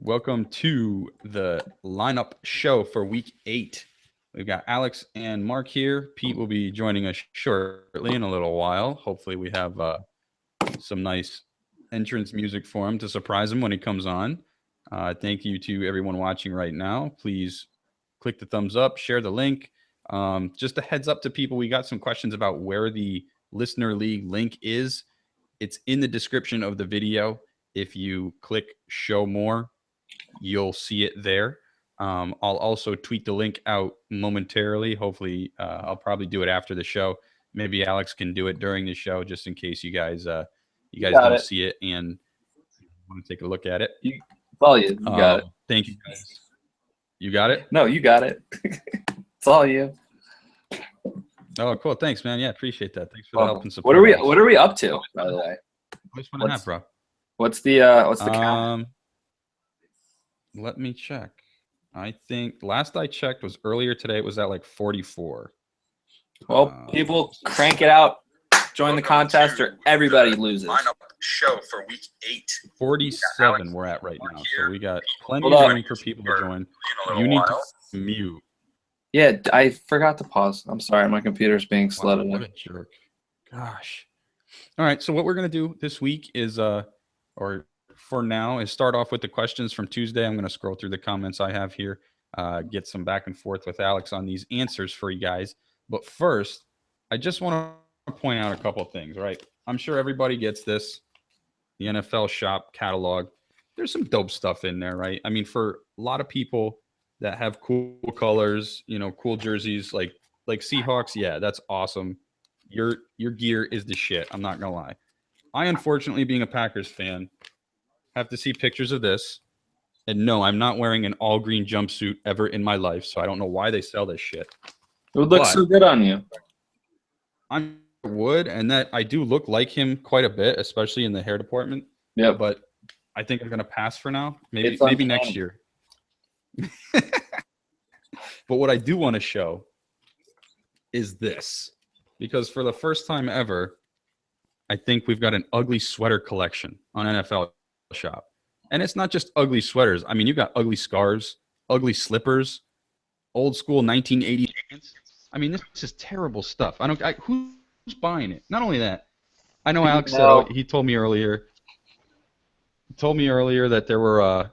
Welcome to the lineup show for week 8. We've got Alex and Mark here. Pete will be joining us shortly in a little while. Hopefully we have some nice entrance music for him to surprise him when he comes on. Thank you to everyone watching right now. Please click the thumbs up, share the link. Just a heads up to people, we got some questions about where the Listener League link is. It's in the description of the video. If you click show more, you'll see it there. I'll also tweet the link out momentarily. Hopefully, I'll probably do it after the show. Maybe Alex can do it during the show, just in case you guys don't see it and want to take a look at it. You got it. Thank you, guys. You got it? No, you got it. It's all you. Oh, cool. Thanks, man. Yeah, appreciate that. Thanks for the help and support. What are we up to, by the way? Bro. What's the count? Let me check. I think last I checked was earlier today. It was at like 44. Well, people crank it out. Join the contest or everybody loses. Lineup show for week 8. 47 we're at right now. So we got plenty of room for people to join. You need to mute. Yeah, I forgot to pause. I'm sorry. My computer's being slow today. What a jerk. Gosh. All right. So what we're going to do this week is, or for now, is start off with the questions from Tuesday. I'm going to scroll through the comments I have here, get some back and forth with Alex on these answers for you guys. But first, I just want to point out a couple of things, right? I'm sure everybody gets this. The NFL shop catalog. There's some dope stuff in there, right? I mean, for a lot of people that have cool colors, cool jerseys like Seahawks, yeah, that's awesome. Your gear is the shit. I'm not going to lie. I, unfortunately, being a Packers fan, have to see pictures of this. And no, I'm not wearing an all-green jumpsuit ever in my life, so I don't know why they sell this shit. It would look so good on you. I would, and that I do look like him quite a bit, especially in the hair department. Yeah, but I think I'm going to pass for now. Maybe next year. But what I do want to show is this. Because for the first time ever, I think we've got an ugly sweater collection on NFL Shop. And it's not just ugly sweaters. I mean, you got ugly scarves, ugly slippers, old school 1980s. I mean, this is terrible stuff. Who's buying it? Not only that, I know Alex said he told me earlier. That there were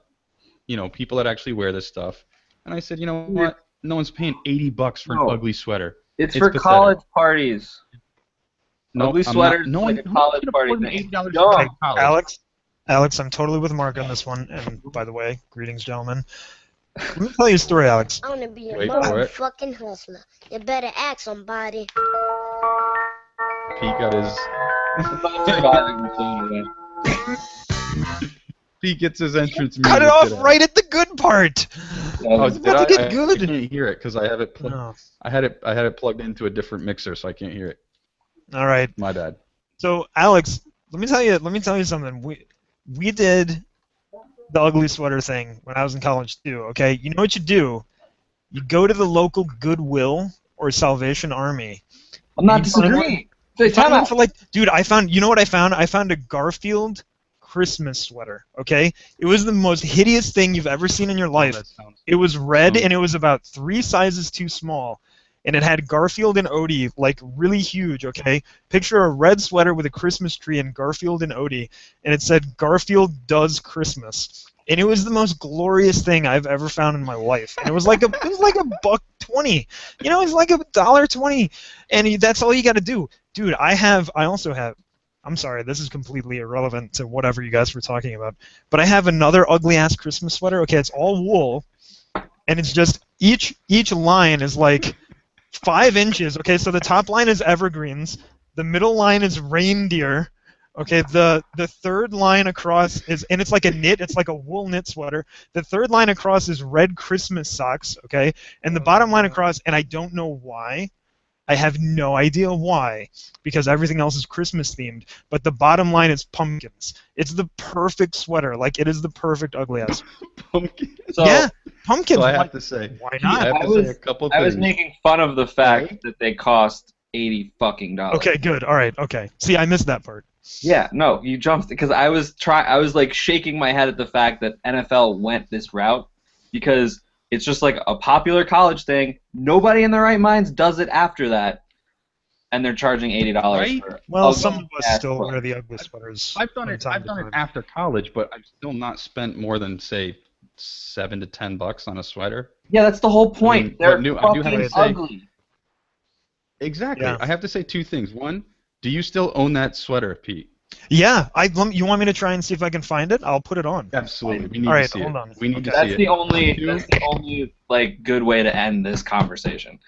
people that actually wear this stuff. And I said, you know what? No one's paying $80 for an ugly sweater. It's for pathetic. College parties. No, ugly sweaters. No one college party thing. Alex, I'm totally with Mark on this one. And by the way, greetings, gentlemen. Let me tell you a story, Alex. I want to be a motherfucking hustler. You better ask somebody. Pete got his. Pete gets his entrance music. Cut it off right at the good part. It's about to get good. I can't hear it because I have it. I had it plugged into a different mixer, so I can't hear it. All right. My bad. So, Alex, let me tell you something. We did the ugly sweater thing when I was in college too. Okay, you know what you do? You go to the local Goodwill or Salvation Army. I'm not disagreeing. Dude, I found. You know what I found? I found a Garfield Christmas sweater. Okay, it was the most hideous thing you've ever seen in your life. It was red and it was about 3 sizes too small. And it had Garfield and Odie, like, really huge, okay? Picture a red sweater with a Christmas tree and Garfield and Odie, and it said, Garfield does Christmas. And it was the most glorious thing I've ever found in my life. And it was like $1.20. It was like $1.20. And that's all you got to do. Dude, I also have, I'm sorry, this is completely irrelevant to whatever you guys were talking about, but I have another ugly-ass Christmas sweater. Okay, it's all wool, and it's just, each line is like 5 inches. Okay, so the top line is evergreens, the middle line is reindeer. Okay, the third line across is, and it's like a knit, it's like a wool knit sweater. The third line across is red Christmas socks. Okay, and the bottom line across, and I don't know why. I have no idea why, because everything else is Christmas themed. But the bottom line is pumpkins. It's the perfect sweater. Like, it is the perfect ugly ass. Pumpkins. Yeah, pumpkins. So I have to say, why not? I was making fun of the fact that they cost $80 fucking. Okay, good. All right. Okay. See, I missed that part. Yeah, no, you jumped because I was like shaking my head at the fact that NFL went this route because it's just like a popular college thing. Nobody in their right minds does it after that, and they're charging $80 Right? for Well, ugly some of us ass still clothes. wear the ugly sweaters. I've done from it. time I've to done it time. after college, but I've still not spent more than say $7 to $10 on a sweater. Yeah, that's the whole point. I mean, They're but I do have fucking to say- ugly. Exactly. Yeah. I have to say two things. One, do you still own that sweater, Pete? Yeah, you want me to try and see if I can find it? I'll put it on. Absolutely. We need All to right, see hold it. on. We need to That's see the it. only like good way to end this conversation.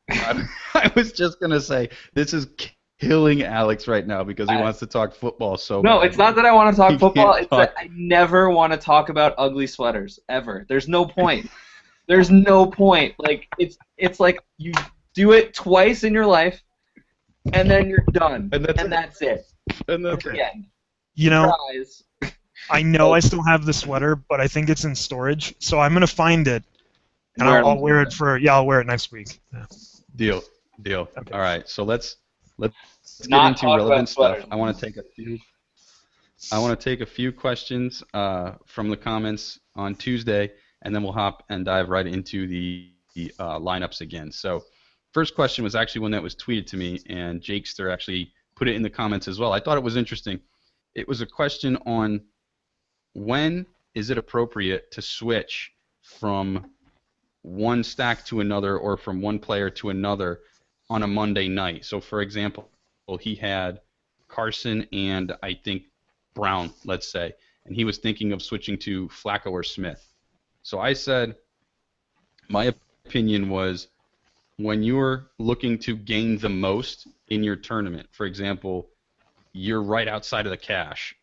I was just gonna say this is killing Alex right now because he wants to talk football so No, bad. it's not that I want to talk He football. can't It's that I never want to talk about ugly sweaters ever. There's no point. There's no point. Like it's like you do it twice in your life, and then you're done, And that's it. And that's Okay. it. End. You know, Surprise. I know I still have the sweater, but I think it's in storage, so I'm gonna find it, and I'll wear it I'll wear it next week. Yeah. Deal. Okay. All right, so let's get Not into talk relevant about stuff. sweaters. I want to take a few questions from the comments on Tuesday, and then we'll hop and dive right into the lineups again. So, first question was actually one that was tweeted to me, and Jakester actually put it in the comments as well. I thought it was interesting. It was a question on when is it appropriate to switch from one stack to another or from one player to another on a Monday night. So, for example, he had Carson and I think Brown, let's say, and he was thinking of switching to Flacco or Smith. So I said my opinion was when you're looking to gain the most in your tournament, for example, you're right outside of the cash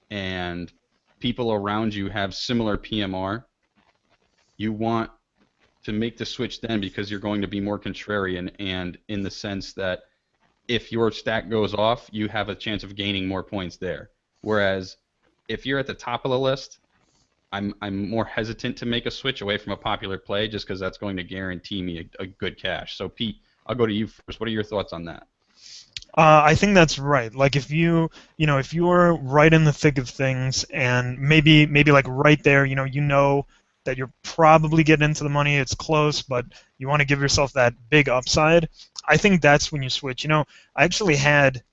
and people around you have similar PMR, you want to make the switch then because you're going to be more contrarian and in the sense that if your stack goes off, you have a chance of gaining more points there. Whereas if you're at the top of the list, I'm more hesitant to make a switch away from a popular play just because that's going to guarantee me a good cash. So Pete, I'll go to you first. What are your thoughts on that? I think that's right. Like if if you're right in the thick of things and maybe like right there, you know that you're probably getting into the money, it's close, but you want to give yourself that big upside, I think that's when you switch. I actually had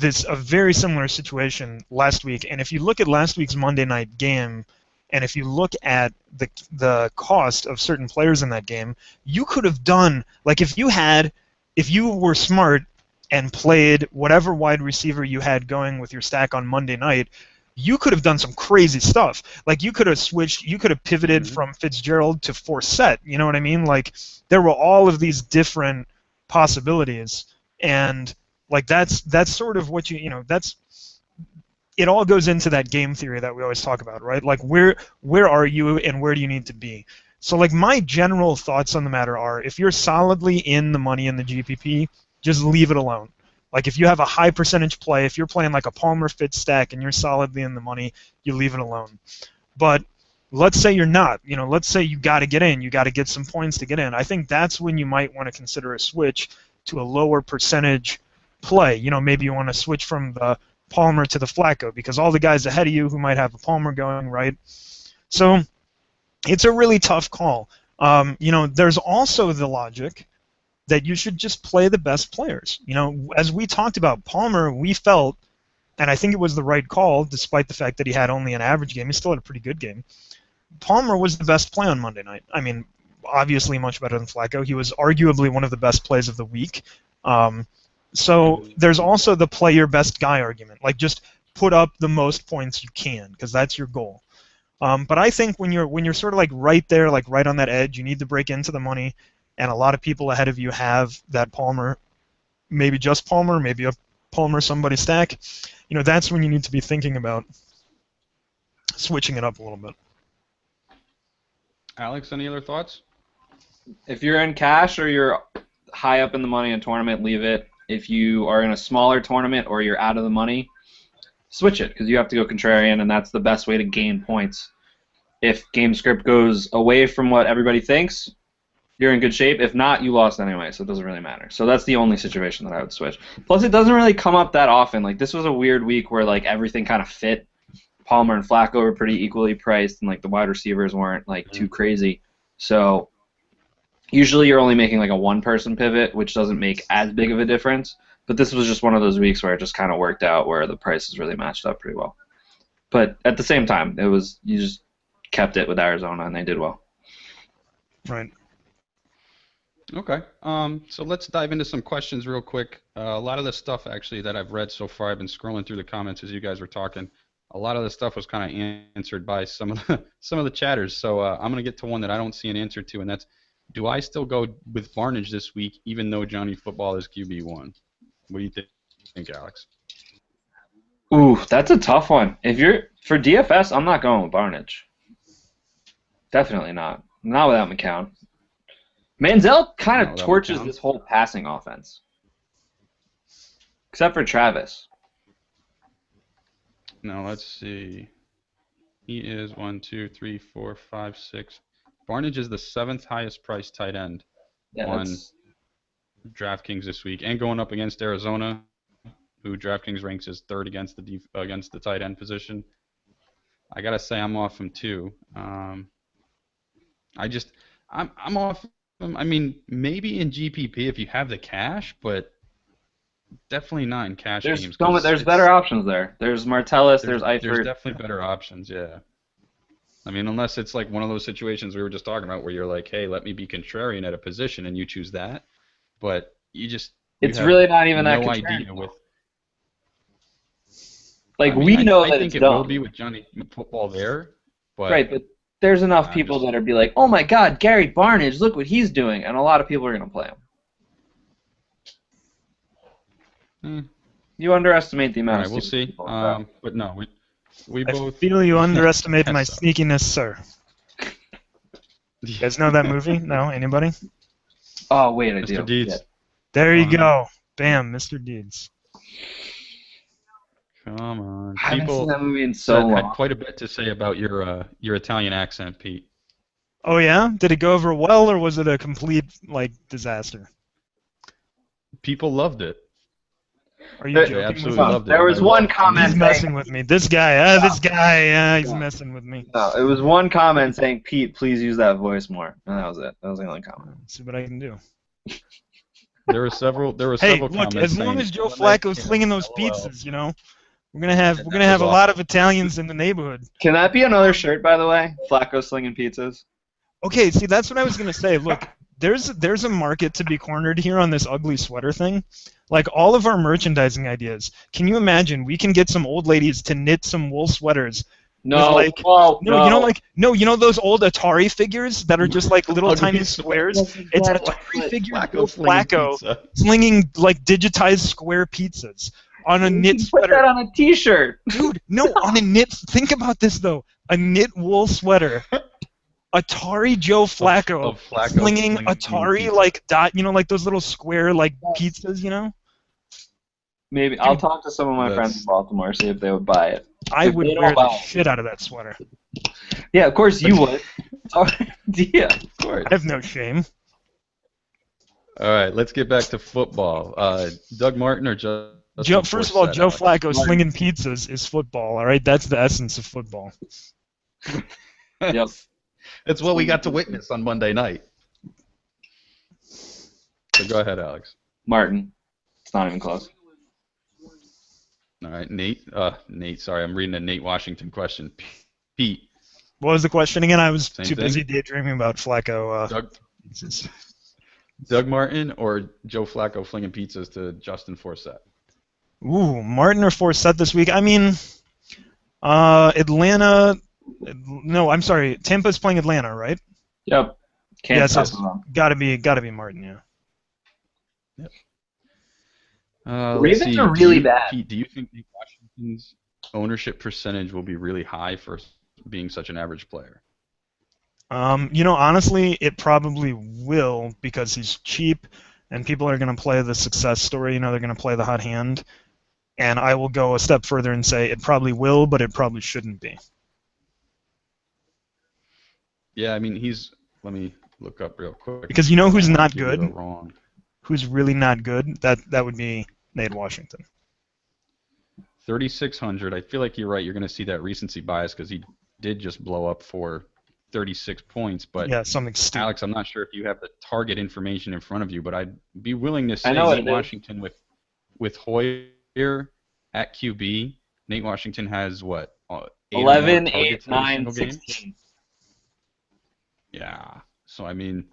a very similar situation last week, and if you look at last week's Monday night game, and if you look at the cost of certain players in that game, you could have done, like if you were smart and played whatever wide receiver you had going with your stack on Monday night, you could have done some crazy stuff. Like you could have switched, you could have pivoted from Fitzgerald to Forsett. You know what I mean? Like there were all of these different possibilities, and like that's sort of what that's. It all goes into that game theory that we always talk about, right? Like where are you and where do you need to be? So like my general thoughts on the matter are, if you're solidly in the money in the GPP, just leave it alone. Like if you have a high percentage play, if you're playing like a Palmer Fitz stack and you're solidly in the money, you leave it alone. But let's say you're not. Let's say you got to get in, you got to get some points to get in. I think that's when you might want to consider a switch to a lower percentage play. Maybe you want to switch from the Palmer to the Flacco because all the guys ahead of you who might have a Palmer going, right? So it's a really tough call. There's also the logic that you should just play the best players. As we talked about, Palmer, we felt, and I think it was the right call, despite the fact that he had only an average game. He still had a pretty good game. Palmer was the best play on Monday night. I mean, obviously much better than Flacco. He was arguably one of the best plays of the week. So there's also the play your best guy argument. Like just put up the most points you can because that's your goal. But I think when you're sort of like right there, like right on that edge, you need to break into the money. And a lot of people ahead of you have that Palmer, maybe just Palmer, maybe a Palmer somebody stack. That's when you need to be thinking about switching it up a little bit. Alex, any other thoughts? If you're in cash or you're high up in the money in a tournament, leave it. If you are in a smaller tournament or you're out of the money, switch it because you have to go contrarian, and that's the best way to gain points. If game script goes away from what everybody thinks, you're in good shape. If not, you lost anyway, so it doesn't really matter. So that's the only situation that I would switch. Plus, it doesn't really come up that often. Like, this was a weird week where, like, everything kind of fit. Palmer and Flacco were pretty equally priced, and, like, the wide receivers weren't, like, too crazy. So usually you're only making, like, a one-person pivot, which doesn't make as big of a difference. But this was just one of those weeks where it just kind of worked out where the prices really matched up pretty well. But at the same time, you just kept it with Arizona, and they did well. Right. Okay. So let's dive into some questions real quick. A lot of the stuff actually that I've read so far, I've been scrolling through the comments as you guys were talking. A lot of the stuff was kind of answered by some of the chatters. So I'm gonna get to one that I don't see an answer to, and that's, do I still go with Barnage this week, even though Johnny Football is QB1? What do you think, Alex? Ooh, that's a tough one. If you're for DFS, I'm not going with Barnage. Definitely not. Not without McCown. Manziel kind of torches this whole passing offense, except for Travis. Now let's see. He is 1, 2, 3, 4, 5, 6. Barnage is the 7th highest priced tight end on DraftKings this week, and going up against Arizona, who DraftKings ranks as 3rd against the tight end position. I gotta say I'm off him too. I'm off him. I mean, maybe in GPP if you have the cash, but definitely not in cash games. There's better options there. There's Martellus. There's Eifert. There's definitely better options. Yeah. I mean, unless it's like one of those situations we were just talking about where you're like, hey, let me be contrarian at a position, and you choose that. But it's really not even that no contrarian. idea with. Like, I mean, we know I that think it's it dumb. will be with Johnny Football there, but right, but there's enough people that are be like, oh my God, Gary Barnage, look what he's doing, and a lot of people are going to play him. You underestimate the amount. All right, we'll see. But no, we both. I feel you underestimate my sneakiness, sir. You guys know that movie? No, anybody? Oh wait, I do. Mr. Deeds. Yeah. There you go. Bam, Mr. Deeds. Come on. I haven't People seen that movie in so long. had quite a bit to say about your Italian accent, Pete. Oh yeah? Did it go over well, or was it a complete disaster? People loved it. Are you They joking? absolutely loved it. There was one comment. He's messing with me. This guy, he's messing with me. No, it was one comment saying, "Pete, please use that voice more," and that was it. That was the only comment. See what I can do. There were several. Hey, comments. look! As long as Joe Flacco's slinging those pizzas, we're gonna have a awesome. lot of Italians in the neighborhood. Can that be another shirt, by the way? Flacco slinging pizzas. Okay, see, that's what I was gonna say. Look, there's a market to be cornered here on this ugly sweater thing. Like, all of our merchandising ideas. Can you imagine? We can get some old ladies to knit some wool sweaters. No, you know those old Atari figures that are just like little tiny squares? It's an Atari figure of Joe Flacco slinging digitized square pizzas on a knit sweater. Put that on a T-shirt, dude. No, on a knit. Think about this though. A knit wool sweater. Atari Joe Flacco, slinging Atari like those little square pizzas, Maybe I'll talk to some of my friends in Baltimore, see if they would buy it. I would wear the shit out of that sweater. Yeah, of course you would. It's our idea. Of course. I have no shame. All right, let's get back to football. Doug Martin or first of all, Joe Flacco slinging pizzas is football. All right, that's the essence of football. Yep. It's what we got to witness on Monday night. So go ahead, Alex. Martin. It's not even close. All right, Nate. Sorry, I'm reading a Nate Washington question. Pete. What was the question again? I was too busy daydreaming about Flacco. Doug Martin or Joe Flacco flinging pizzas to Justin Forsett? Ooh, Martin or Forsett this week? I mean, Atlanta. No, I'm sorry. Tampa's playing Atlanta, right? Yep. Gotta be Martin. Yeah. Yep. Ravens are really bad. Pete, do you think Nate Washington's ownership percentage will be really high for being such an average player? Honestly, it probably will because he's cheap, and people are going to play the success story. They're going to play the hot hand, and I will go a step further and say it probably will, but it probably shouldn't be. Yeah, I mean, let me look up real quick. Because you know who's not Give you good? the wrong. Who's really not good? That would be Nate Washington. 3,600. I feel like you're right. You're going to see that recency bias because he did just blow up for 36 points. But Yeah, something stupid. Alex, I'm not sure if you have the target information in front of you, but I'd be willing to say I know Nate it is. Washington with Hoyer at QB. Nate Washington has what? 11, 8, targets every 9, single game? 16. Yeah. So I mean,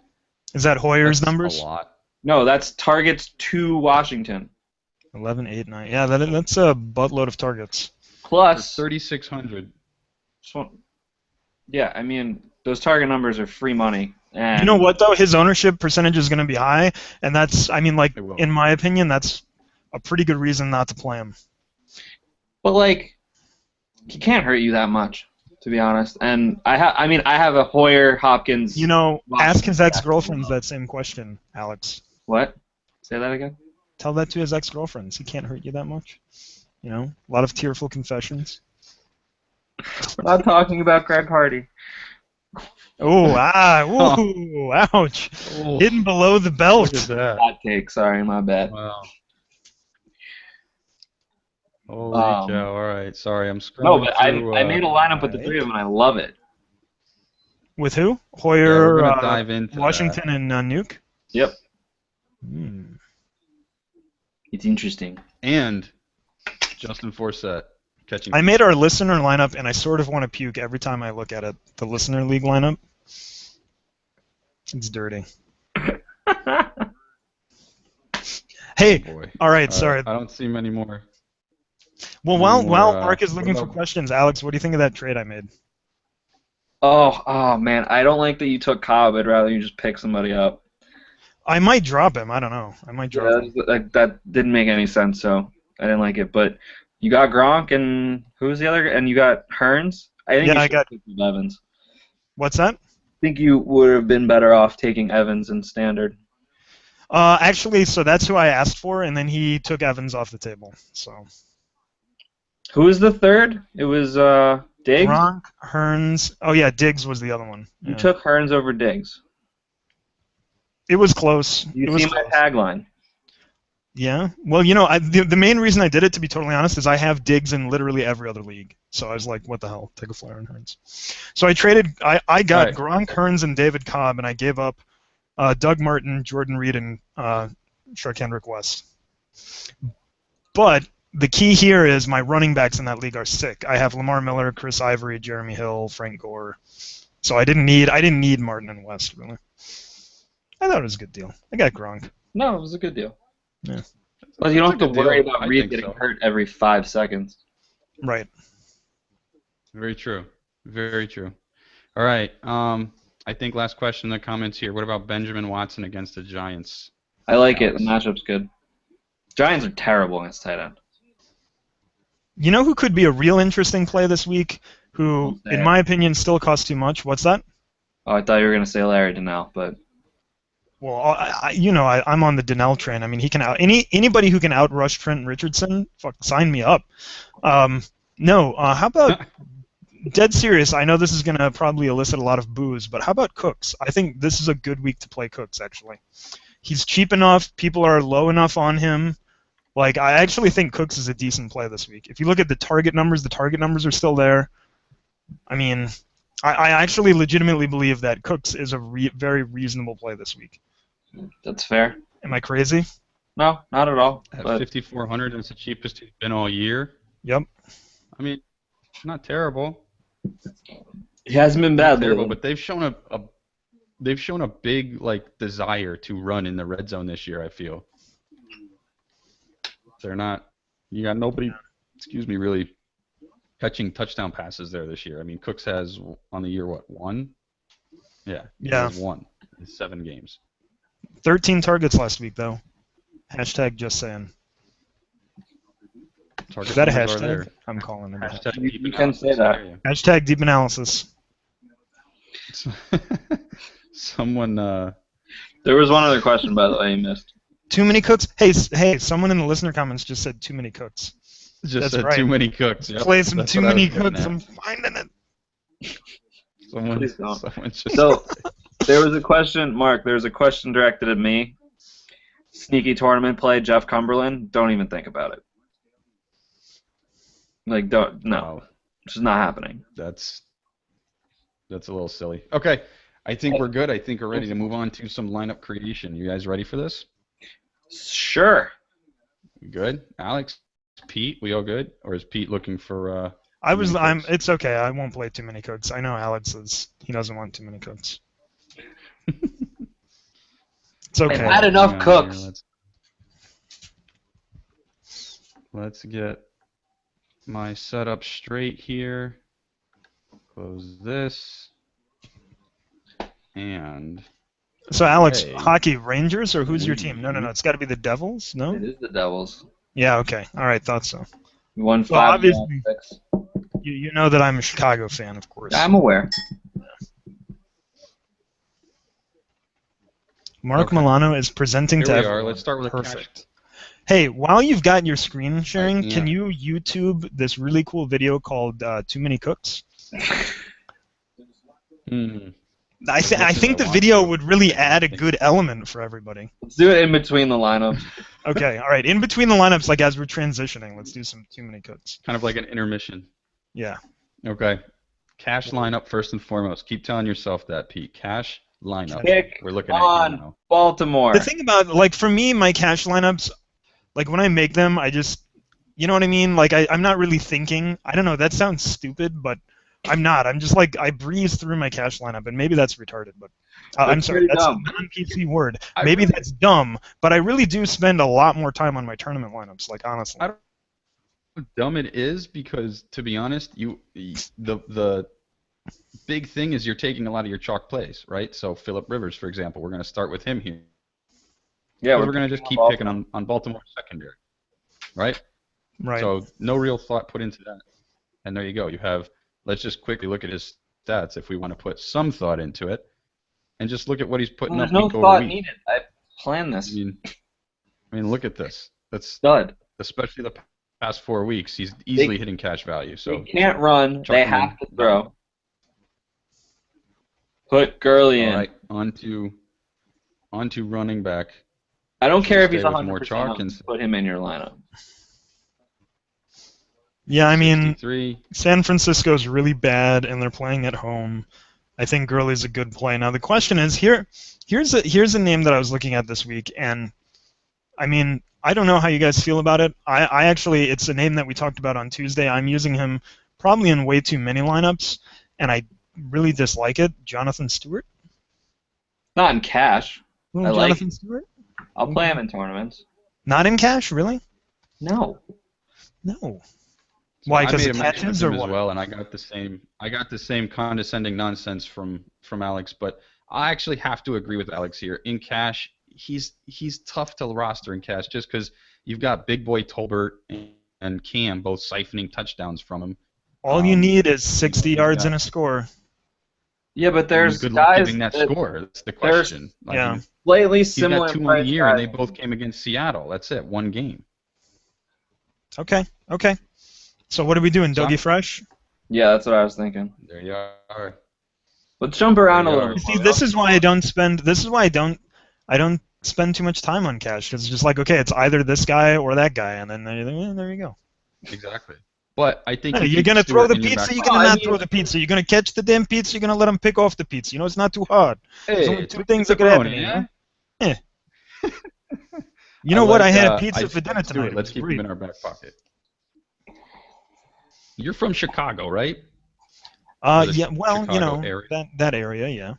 Is that Hoyer's that's numbers? a lot. No, that's targets to Washington. 11, 8, 9. Yeah, that's a buttload of targets. For Plus, 3,600. yeah, I mean, those target numbers are free money. And You know what though? His ownership percentage is going to be high, and that's, I mean, like It will. in my opinion, that's a pretty good reason not to play him. But like, he can't hurt you that much, to be honest. And I have a Hoyer Hopkins. You know, Washington ask his ex-girlfriends that same question, Alex. What? Say that again. Tell that to his ex-girlfriends. He can't hurt you that much. You know, a lot of tearful confessions. We're not talking about Greg Hardy. Oh, ooh, ouch. Oh, Hidden below the look belt. at that. Hot take. Sorry, my bad. Wow. Holy cow! All right, sorry, I'm scrolling No, but through. I made a lineup with the alright. three of them, and I love it. With who? Yeah, Hoyer, we're gonna dive into Washington, and Nuke? Yep. Hmm. It's interesting. that. And Justin Forsett catching. I made our listener lineup, and I sort of want to puke every time I look at it. The listener league lineup. It's dirty. Hey, boy. all right, sorry. I don't see many more. Well, any while more, Mark is what looking for about- questions, Alex, what do you think of that trade I made? Oh man, I don't like that you took Cobb. I'd rather you just pick somebody up. I might drop him. I don't know. I might drop him. That didn't make any sense, so I didn't like it. But you got Gronk, and who's the other? And you got Hearns. I think Yeah, you I should got- have picked Evans. What's that? I think you would have been better off taking Evans in standard. Actually, so that's who I asked for, and then he took Evans off the table. So Who was the third? It was Diggs. Gronk, Hearns. Oh yeah, Diggs was the other one. You Yeah. took Hearns over Diggs. It was close. You It was see my close. tagline. Yeah. Well, you know, the main reason I did it, to be totally honest, is I have Diggs in literally every other league. So I was like, what the hell? Take a flyer on Hearns. So I traded. I got Right. Gronk, Hearns, and David Cobb, and I gave up Doug Martin, Jordan Reed, and Sharkendrick West. But the key here is my running backs in that league are sick. I have Lamar Miller, Chris Ivory, Jeremy Hill, Frank Gore. So I didn't need Martin and West really. I thought it was a good deal. I got Gronk. No, it was a good deal. Yeah. Well, you don't have That's a to good worry deal. about I Reed think getting so. hurt every 5 seconds. Right. Very true. Very true. All right. I think last question in the comments here. What about Benjamin Watson against the Giants? I like it. The matchup's good. Giants are terrible against tight end. You know who could be a real interesting play this week? Who, Don't say in it. my opinion, still costs too much. What's that? Oh, I thought you were going to say Larry Donnell, but Well, I'm on the Donnell train. I mean, he can anybody who can outrush Trent Richardson. Fuck, sign me up. No. How about dead serious? I know this is gonna probably elicit a lot of boos, but how about Cooks? I think this is a good week to play Cooks. Actually, he's cheap enough. People are low enough on him. Like, I actually think Cooks is a decent play this week. If you look at the target numbers are still there. I mean, I actually legitimately believe that Cooks is a very reasonable play this week. that's fair. Am I crazy? No, not at all. At But 5,400, it's the cheapest he's been all year. Yep. I mean, not terrible. he hasn't been Not bad terrible, lately. but they've shown a big desire to run in the red zone this year. I feel they're not. You got nobody. Really catching touchdown passes there this year. I mean, Cooks has on the year what, 1? Yeah. He Yeah. has 1 in 7 games. 13 targets last week, though. Hashtag just saying. Target Is that a numbers are hashtag? there. I'm calling it. Hashtag You deep can say that. analysis. Hashtag deep analysis. There you go. Someone. There was one other question, by the way, you missed. Too many cooks? Hey, someone in the listener comments just said too many cooks. Just That's said right. too many cooks. Yep, Play some that's too what I many was getting cooks. at. I'm finding it. Please don't. Someone just So There was a question, Mark. There was a question directed at me. Sneaky tournament play, Jeff Cumberland. Don't even think about it. Like, don't. No, Wow. it's just not happening. That's a little silly. Okay, I think we're good. I think we're ready to move on to some lineup creation. You guys ready for this? Sure. Good. Alex, Pete, we all good? Or is Pete looking for? It's okay. I won't play too many cooks. I know Alex he doesn't want too many cooks. It's okay. I've had enough cooks. Here, let's get my setup straight here. Close this. And so Alex, hey. hockey Rangers or who's your team? No. It's got to be the Devils. No. It is the Devils. Yeah. Okay. All right. Thought so. We won Well, 5 obviously, 6. You know that I'm a Chicago fan, of course. I'm aware. Mark Okay. Milano is presenting Here to we everyone. are. Let's start with a Perfect. Hey, while you've got your screen sharing, Yeah. can you YouTube this really cool video called "Too Many Cooks"? I think the video would really add a good element for everybody. Let's do it in between the lineups. Okay, all right. In between the lineups, like as we're transitioning, let's do some Too Many Cooks. Kind of like an intermission. Yeah. Okay. Cash lineup first and foremost. Keep telling yourself that, Pete. Cash lineup. Pick We're looking at you on now. Baltimore. The thing about, like, for me, my cash lineups, like, when I make them, I just, you know what I mean? Like, I'm not really thinking. I don't know, that sounds stupid, but I'm not. I'm just, like, I breeze through my cash lineup, and maybe that's retarded, but I'm sorry, that's dumb. a non-PC word. Maybe that's dumb, but I really do spend a lot more time on my tournament lineups, like, honestly. I don't know how dumb it is because, to be honest, the big thing is you're taking a lot of your chalk plays, right? So Phillip Rivers, for example, we're going to start with him here. Yeah, We're going to just keep picking on Baltimore secondary, right? Right. So no real thought put into that. And there you go. You have, let's just quickly look at his stats if we want to put some thought into it. And just look at what he's putting There's up no week over thought week. needed. I planned this. I mean, look at this. That's Stud. especially the past 4 weeks. He's easily hitting cash value. So They can't run. They Chuck him have in. to throw. Put Gurley in. all right, on to running back. I don't care if Stay he's with 100% more chalk healthy, and- put him in your lineup. Yeah, I mean, 63. San Francisco's really bad, and they're playing at home. I think Gurley's a good play. Now the question is, here's a name that I was looking at this week, and I mean, I don't know how you guys feel about it. I actually, it's a name that we talked about on Tuesday. I'm using him probably in way too many lineups, and I really dislike it. Jonathan Stewart. Not in cash. Little I like Jonathan Stewart. I'll play him in tournaments. Not in cash, really? No. No. Why? I Because made it a mention catches of or him as what? well, and I got the same condescending nonsense from Alex. But I actually have to agree with Alex here. In cash, he's tough to roster in cash just because you've got Big Boy Tolbert and Cam both siphoning touchdowns from him. All you need is 60 you yards got- and a score. Yeah, but there's good luck guys giving that that score. That's the question. Like, yeah. slightly he's similar got 2 on the price year, and they guys. both came against Seattle. That's it, 1 game. Okay. So what are we doing? So Doggy Fresh? Yeah, that's what I was thinking. There you are. Let's jump around a There you little. are. bit See, more. this is why I don't spend. This is why I don't spend too much time on cash because it's just like, okay, it's either this guy or that guy, and then there you go. Exactly. But I think Hey, you you're keep gonna throw Stewart the in your pizza. back You're pocket. gonna I not mean- throw the pizza. You're gonna catch the damn pizza. You're gonna let him pick off the pizza. You know, it's not too hard. There's only it's two things that could happen. pepperoni, Yeah. You know what? I had a pizza I for dinner like Stewart. tonight. Let's keep him in our back pocket. You're from Chicago, right? Or the Yeah. Well, you Chicago know area. that area, yeah.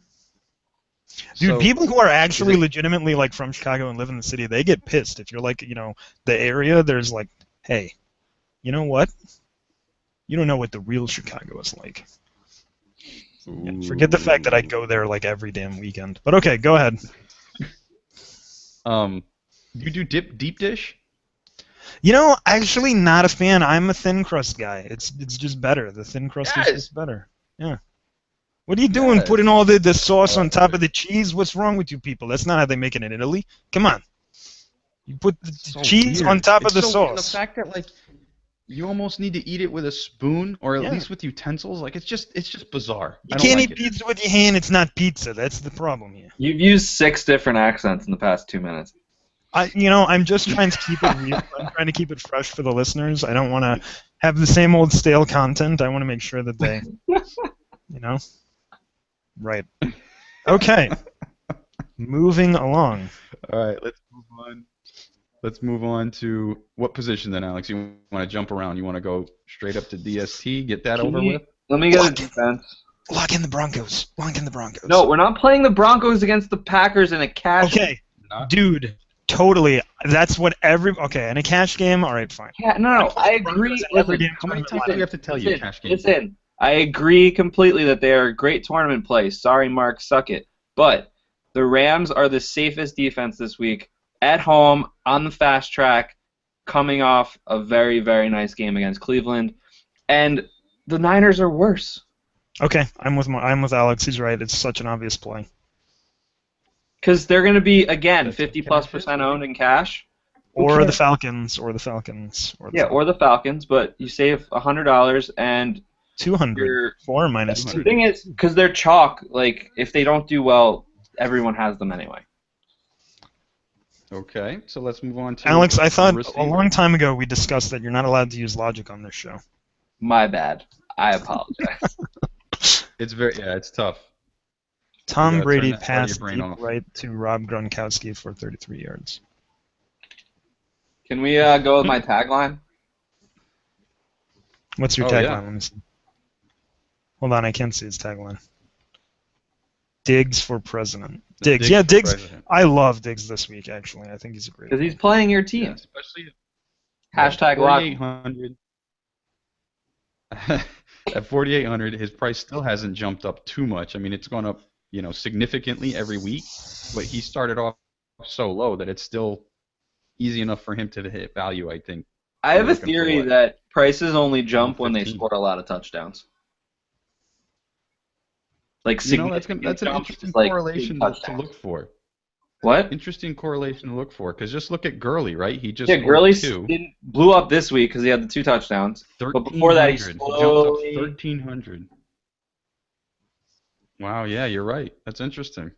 Dude, So, people who are actually it- legitimately like from Chicago and live in the city, they get pissed if you're like, you know, the area. There's like, hey, you know what? You don't know what the real Chicago is like. Yeah, forget the fact that I go there like every damn weekend. But okay, go ahead. You do deep dish? You know, actually, not a fan. I'm a thin crust guy. It's just better. The thin crust is just better. Yeah. What are you doing? Yes. Putting all the sauce on top of the cheese? What's wrong with you people? That's not how they make it in Italy. Come on. You put the cheese Weird. on top of It's the so weird. sauce. The fact that like you almost need to eat it with a spoon or at Yeah. least with utensils. Like it's just bizarre. You I don't can't like eat it. pizza with your hand. It's not pizza. That's the problem here. You've used 6 different accents in the past 2 minutes. I'm just trying to keep it real. I'm trying to keep it fresh for the listeners. I don't want to have the same old stale content. I want to make sure that they, Right. Okay. Moving along. All right, let's move on. Let's move on to what position then, Alex? You want to jump around? You want to go straight up to DST? Get that over with? Let me get a defense. Lock in the Broncos. Lock in the Broncos. No, we're not playing the Broncos against the Packers in a cash. Okay, dude. Totally. That's what Okay, in a cash game, all right, fine. Yeah, no, I agree. Every game. How many times do we have to tell you cash game? Listen, I agree completely that they are a great tournament play. Sorry, Mark, suck it. But the Rams are the safest defense this week at home on the fast track, coming off a very, very nice game against Cleveland, and the Niners are worse. Okay, I'm with Alex. He's right. It's such an obvious play. Because they're going to be, again, 50+% owned in cash. Or the Falcons. Or the Falcons, but you save $100 and 200. 4 minus 2. The thing is, because they're chalk, like, if they don't do well, everyone has them anyway. Okay, so let's move on to Alex, I thought a long time ago we discussed that you're not allowed to use logic on this show. My bad. I apologize. It's tough. Tom gotta Brady turn that part of your passed brain deep off. right to Rob Gronkowski for 33 yards. Can we go with my tagline? What's your Oh, tagline? yeah. Let me see. Hold on, I can't see his tagline. Diggs for president. Diggs. Yeah, for Diggs. president. I love Diggs this week, actually. I think he's a great Because he's playing your Yeah, team. especially Hashtag lock. 4,800. At 4,800, his price still hasn't jumped up too much. I mean, it's gone up, significantly every week, but he started off so low that it's still easy enough for him to hit value, I think. I have a Looking for theory what? that prices only jump when they 15. score a lot of touchdowns. Like That's an significant jumps, interesting like correlation big to touchdowns. look for. What? Interesting correlation to look for, because just look at Gurley, right? He just Yeah, scored Gurley 2. blew up this week because he had the 2 touchdowns. But before that, he 1,300. slowly... He jumped up 1,300. Wow, yeah, you're right. That's interesting.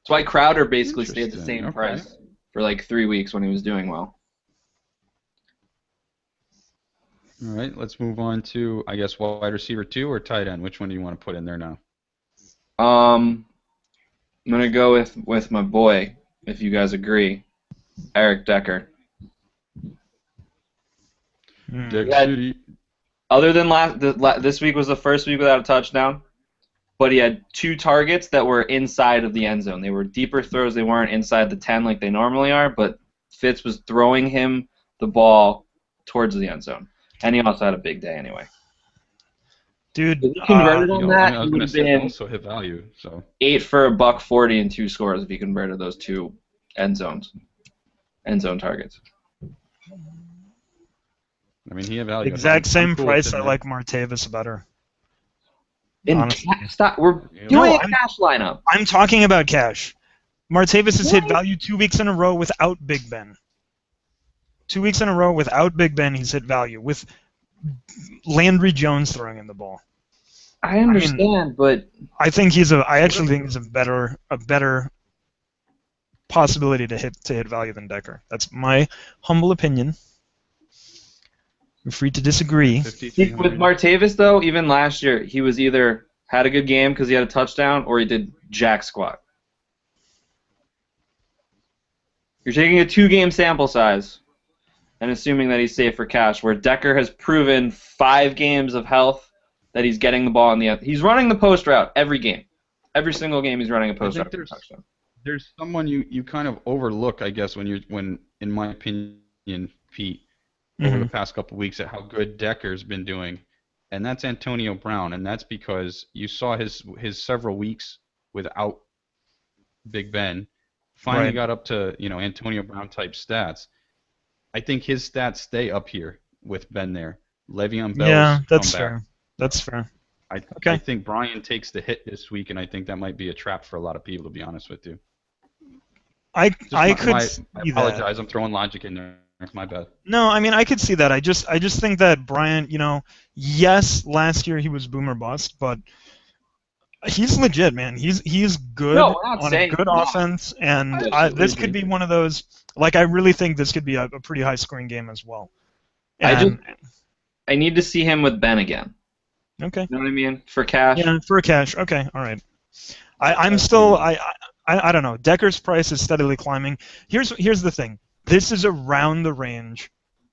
That's why Crowder basically stayed the Interesting, same okay. price for like 3 weeks when he was doing well. All right, let's move on to, I guess, wide receiver 2 or tight end. Which one do you want to put in there now? I'm gonna go with my boy, if you guys agree, Eric Decker. Dick Yeah. City. Other than this week was the first week without a touchdown, but he had 2 targets that were inside of the end zone. They were deeper throws. They weren't inside the 10 like they normally are, but Fitz was throwing him the ball towards the end zone. And he also had a big day anyway. Dude, If he converted on that, I was he going would to have say been also hit value. So 8 for $140 and 2 scores if he converted those 2 end zone targets. I mean, he had value. exact I'm same cool with price. it, I man. like Martavis better. We're Yeah. doing No, a cash lineup. I'm talking about cash. Martavis has hit value 2 weeks in a row without Big Ben. 2 weeks in a row without Big Ben, he's hit value with Landry Jones throwing in the ball. I understand, but I actually think he's a better possibility to hit value than Decker. That's my humble opinion. You're free to disagree. with 5,300. Martavis though, even last year, he was either had a good game because he had a touchdown, or he did jack squat. You're taking a 2-game sample size and assuming that he's safe for cash, where Decker has proven 5 games of health that he's getting the ball in the end. He's running the post route every game. Every single game he's running a post route for a touchdown. There's someone you kind of overlook, I guess, when in my opinion, Pete, over the past couple of weeks at how good Decker's been doing, and that's Antonio Brown, and that's because you saw his several weeks without Big Ben, finally Right. got up to Antonio Brown type stats. I think his stats stay up here with Ben there. Le'Veon Bell's Yeah, that's comeback. fair. That's fair. I think Brian takes the hit this week, and I think that might be a trap for a lot of people, to be honest with you. I Just could I see that. apologize. I'm throwing logic in there. My bad. No, I mean I could see that. I just think that Bryant, yes, last year he was boomer bust, but he's legit, man. He's good No, we're not on saying a good he's not. offense, and I this agree. could be one of those. Like, I really think this could be a pretty high scoring game as well. I need to see him with Ben again. Okay. You know what I mean? For cash. Yeah, for a cash. Okay, all right. I'm still I don't know. Decker's price is steadily climbing. Here's the thing. This is around the range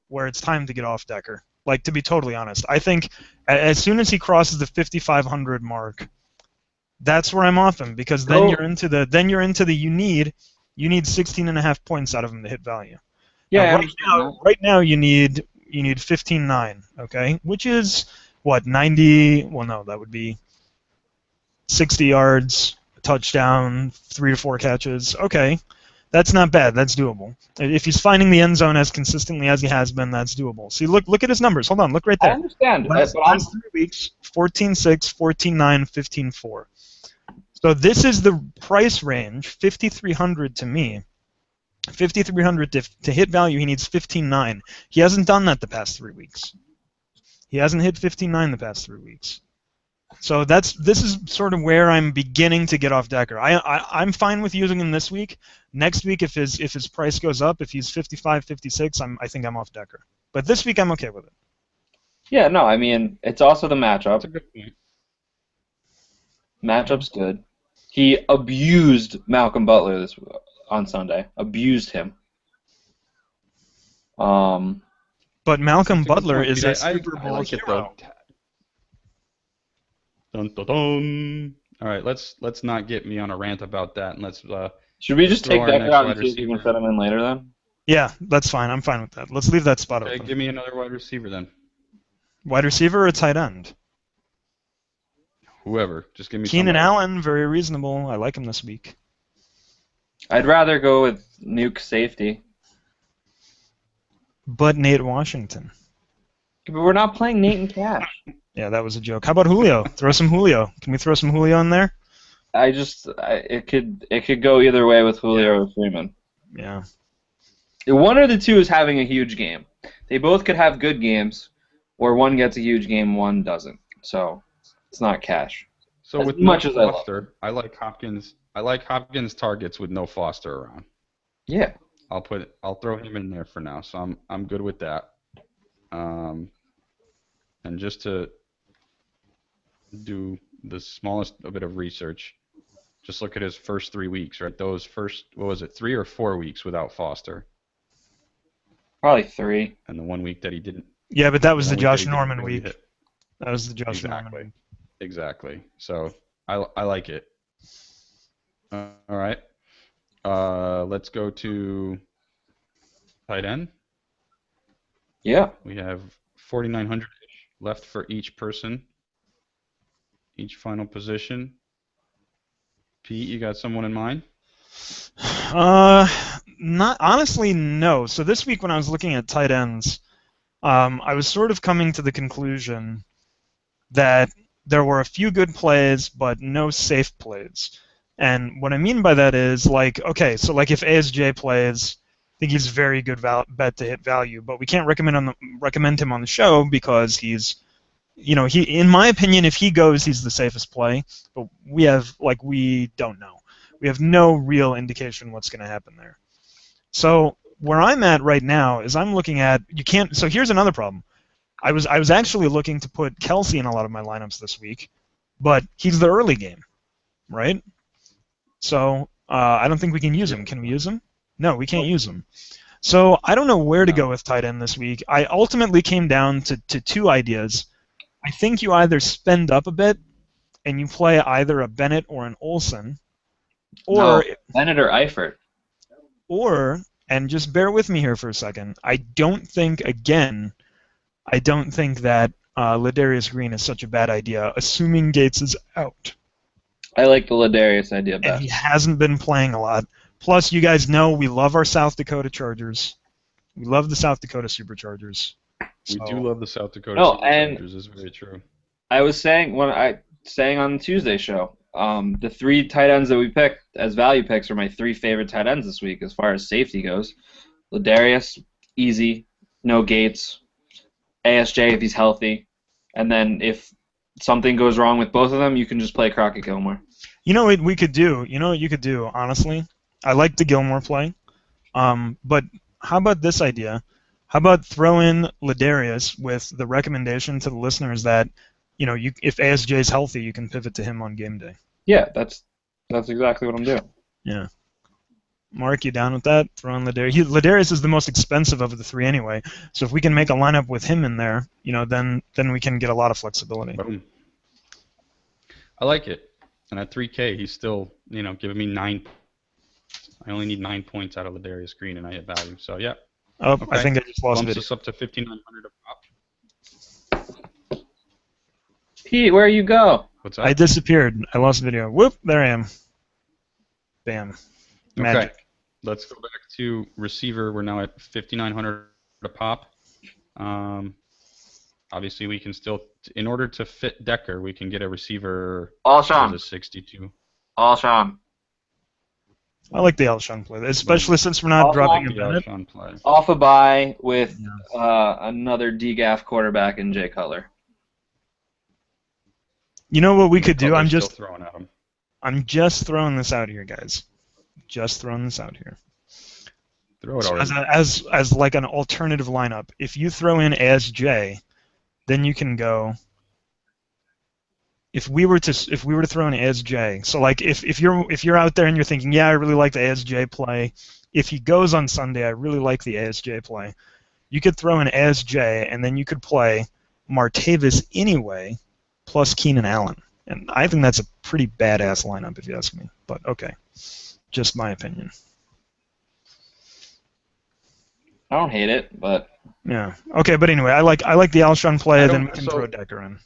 where it's time to get off Decker. Like, to be totally honest, I think as soon as he crosses the 5,500 mark, that's where I'm off him, because then you're into the you need 16.5 points out of him to hit value. Yeah. Right now you need 15.9. Okay, which is what, 90? Well, no, that would be 60 yards, a touchdown, 3 to 4 catches. Okay, that's not bad. That's doable. If he's finding the end zone as consistently as he has been, that's doable. See, look at his numbers. Hold on, look right there. I understand. Last 3 weeks, 14.6, 14.9, 15.4. So this is the price range, 5,300 to me. 5,300 to hit value, he needs 15.9. He hasn't done that the past 3 weeks. He hasn't hit 15.9 the past 3 weeks. So this is sort of where I'm beginning to get off Decker. I'm fine with using him this week. Next week, if his price goes up, if he's 55, 56, I think I'm off Decker. But this week, I'm okay with it. Yeah, no, I mean, it's also the matchup. That's a good point. Matchup's good. He abused Malcolm Butler on Sunday. Abused him. But Malcolm Butler point. is Dude, a Super Bowl like it, hero. Dun, dun, dun. All right, let's not get me on a rant about that, and let's. Should we just throw take our Decker next out and wide see if you can receiver. fit him in later then? Yeah, that's fine. I'm fine with that. Let's leave that spot Okay, open. give me another wide receiver then. Wide receiver or tight end? Whoever, just give me. Keenan somebody. Allen, very reasonable. I like him this week. I'd rather go with Nuke safety. But Nate Washington. But we're not playing Nate and Cash. Yeah, that was a joke. How about Julio? Throw some Julio. Can we throw some Julio in there? It could go either way with Julio or Freeman. Yeah. One of the two is having a huge game. They both could have good games, or one gets a huge game, one doesn't. So it's not Cash. So As with much no as I love Foster, I like Hopkins. I like Hopkins targets with no Foster around. Yeah. I'll throw him in there for now. So I'm good with that. And just to do the smallest bit of research, just look at his first 3 weeks, right? Those first, what was it, 3 or 4 weeks without Foster, Probably 3. and the 1 week that he didn't. Yeah, but that was the one week that Josh he didn't Norman really week. hit. That was the Josh Norman Exactly. week. Exactly. So I like it. All right. Let's go to tight end. Yeah. We have 4,900 left for each person, each final position. Pete, you got someone in mind? Not honestly, no. So this week when I was looking at tight ends, I was sort of coming to the conclusion that there were a few good plays, but no safe plays. And what I mean by that is, like, okay, so like if ASJ plays, I think he's a very good bet to hit value, but we can't recommend him on the show because he's, in my opinion, if he goes, he's the safest play. But we don't know. We have no real indication what's going to happen there. So where I'm at right now is I'm looking at So here's another problem. I was actually looking to put Kelsey in a lot of my lineups this week, but he's the early game, right? So I don't think we can use him. Can we use him? No, we can't use him. So I don't know where to go with tight end this week. I ultimately came down to 2 ideas. I think you either spend up a bit and you play either a Bennett or an Olsen, or Bennett or Eifert. Or, and just bear with me here for a second, I don't think that Ladarius Green is such a bad idea, assuming Gates is out. I like the Ladarius idea best. And he hasn't been playing a lot. Plus, you guys know we love our South Dakota Chargers. We love the South Dakota Superchargers. We do love the South Dakota and Superchargers. This is very true. I was saying on the Tuesday show, the 3 tight ends that we picked as value picks are my 3 favorite tight ends this week as far as safety goes. Ladarius, easy, no gates. ASJ if he's healthy, and then if something goes wrong with both of them, you can just play Crockett Gilmore. You know what we could do? You know what you could do, honestly? I like the Gilmore play. But how about this idea? How about throw in Ladarius with the recommendation to the listeners that, if ASJ is healthy, you can pivot to him on game day. Yeah, that's exactly what I'm doing. Yeah. Mark, you down with that? Throw in Ladarius. Ladarius is the most expensive of the three anyway, so if we can make a lineup with him in there, then we can get a lot of flexibility. Boom. I like it. And at 3K, he's still, giving me 9. I only need 9 points out of Ladarius Green, and I hit value. So, yeah. Oh, Okay. I think I just lost Bumps video. us up to 5,900 a pop. Pete, where you go? What's that? I disappeared. I lost video. Whoop, there I am. Bam. Magic. Okay. Let's go back to receiver. We're now at 5,900 a pop. Obviously, we can still, in order to fit Decker, we can get a receiver. All Sean. A 62. All Sean. I like the Alshon play, especially since we're not dropping a Bennett. Play. Off a bye with another DGAF quarterback in Jay Cutler. You know what we could do? I'm just throwing at him. I'm just throwing this out here, guys. Just throwing this out here. Throw it already. As like an alternative lineup, if you throw in ASJ, then you can go. If we were to throw in ASJ, so like if you're out there and you're thinking, yeah, I really like the ASJ play. If he goes on Sunday, I really like the ASJ play. You could throw in ASJ, and then you could play Martavis anyway, plus Keenan Allen, and I think that's a pretty badass lineup if you ask me. But okay, just my opinion. I don't hate it, but Yeah. Okay, but anyway, I like the Alshon play, then we can throw Decker in.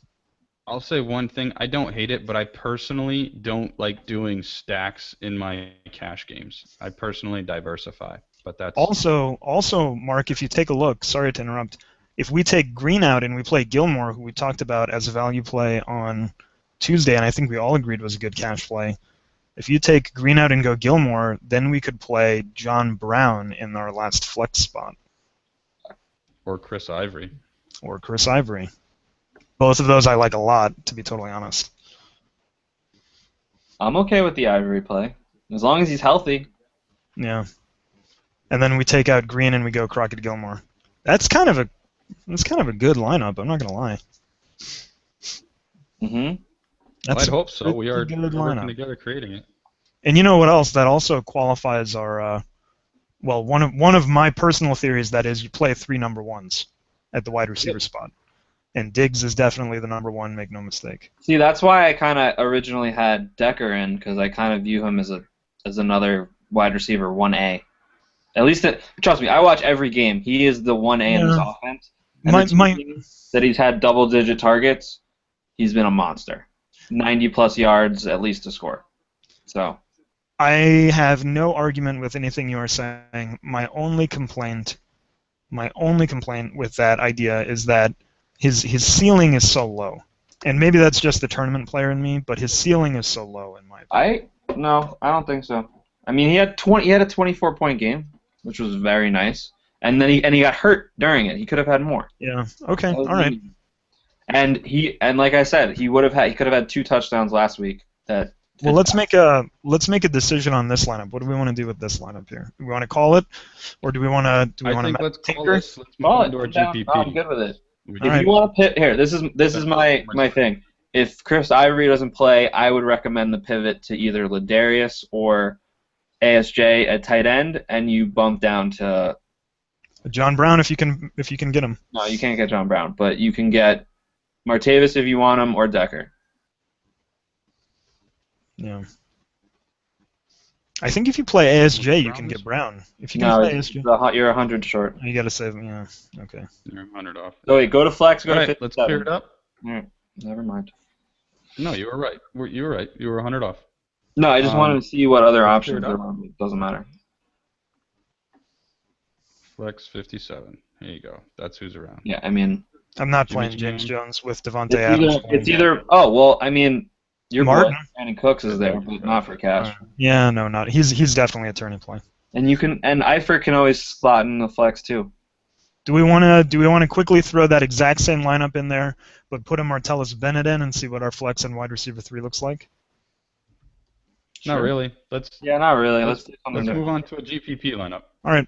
I'll say one thing. I don't hate it, but I personally don't like doing stacks in my cash games. I personally diversify, but that's also, Mark. If you take a look, sorry to interrupt. If we take Green out and we play Gilmore, who we talked about as a value play on Tuesday, and I think we all agreed was a good cash play. If you take Green out and go Gilmore, then we could play John Brown in our last flex spot. Or Chris Ivory. Both of those I like a lot, to be totally honest. I'm okay with the Ivory play as long as he's healthy. Yeah. And then we take out Green and we go Crockett Gilmore. That's kind of a good lineup. I'm not gonna lie. Mm-hmm. Well, I'd hope so. We are working together creating it. And you know what else? That also qualifies our. One of my personal theories, that is, you play 3 number ones at the wide receiver spot. And Diggs is definitely the number one, make no mistake. See, that's why I kind of originally had Decker in, because I kind of view him as another wide receiver 1A. At least, trust me, I watch every game. He is the 1A in this offense. And that he's had double-digit targets, he's been a monster. 90-plus yards, at least to score. So I have no argument with anything you are saying. My only complaint with that idea is that his ceiling is so low. And maybe that's just the tournament player in me, but his ceiling is so low in my opinion. No, I don't think so. I mean, he had a 24-point game, which was very nice. And then he got hurt during it. He could have had more. Yeah. Okay. All right. And like I said, he could have had 2 touchdowns last week. Well, let's make a decision on this lineup. What do we want to do with this lineup here? Do we want to call it, or do we want to? Let's call this. Let's move on to our GPP. I'm good with it. If you want to here, this is my thing. If Chris Ivory doesn't play, I would recommend the pivot to either Ladarius or ASJ at tight end, and you bump down to John Brown if you can get him. No, you can't get John Brown, but you can get Martavis if you want him, or Decker. Yeah. I think if you play ASJ, you can get Brown. If you can play ASJ, you're 100 short. You got to save him. Yeah. Okay. You're 100 off. So wait, go to flex. Go to 57. Let's clear it up. All right. Never mind. No, you were right. You were right. You were 100 off. No, I just wanted to see what other options are. It doesn't matter. Flex 57. Here you go. That's who's around. Yeah, I mean, I'm not playing James Jones with Devontae Adams. It's either. Oh well, I mean, your Martin. boy Brandon Cooks is there, but not for cash. Yeah, no, not. He's definitely a turning play. And Eifert can always slot in the flex too. Do we want to quickly throw that exact same lineup in there, but put a Martellus Bennett in and see what our flex and wide receiver 3 looks like? Not really. Let's not really. let's move on to a GPP lineup. All right.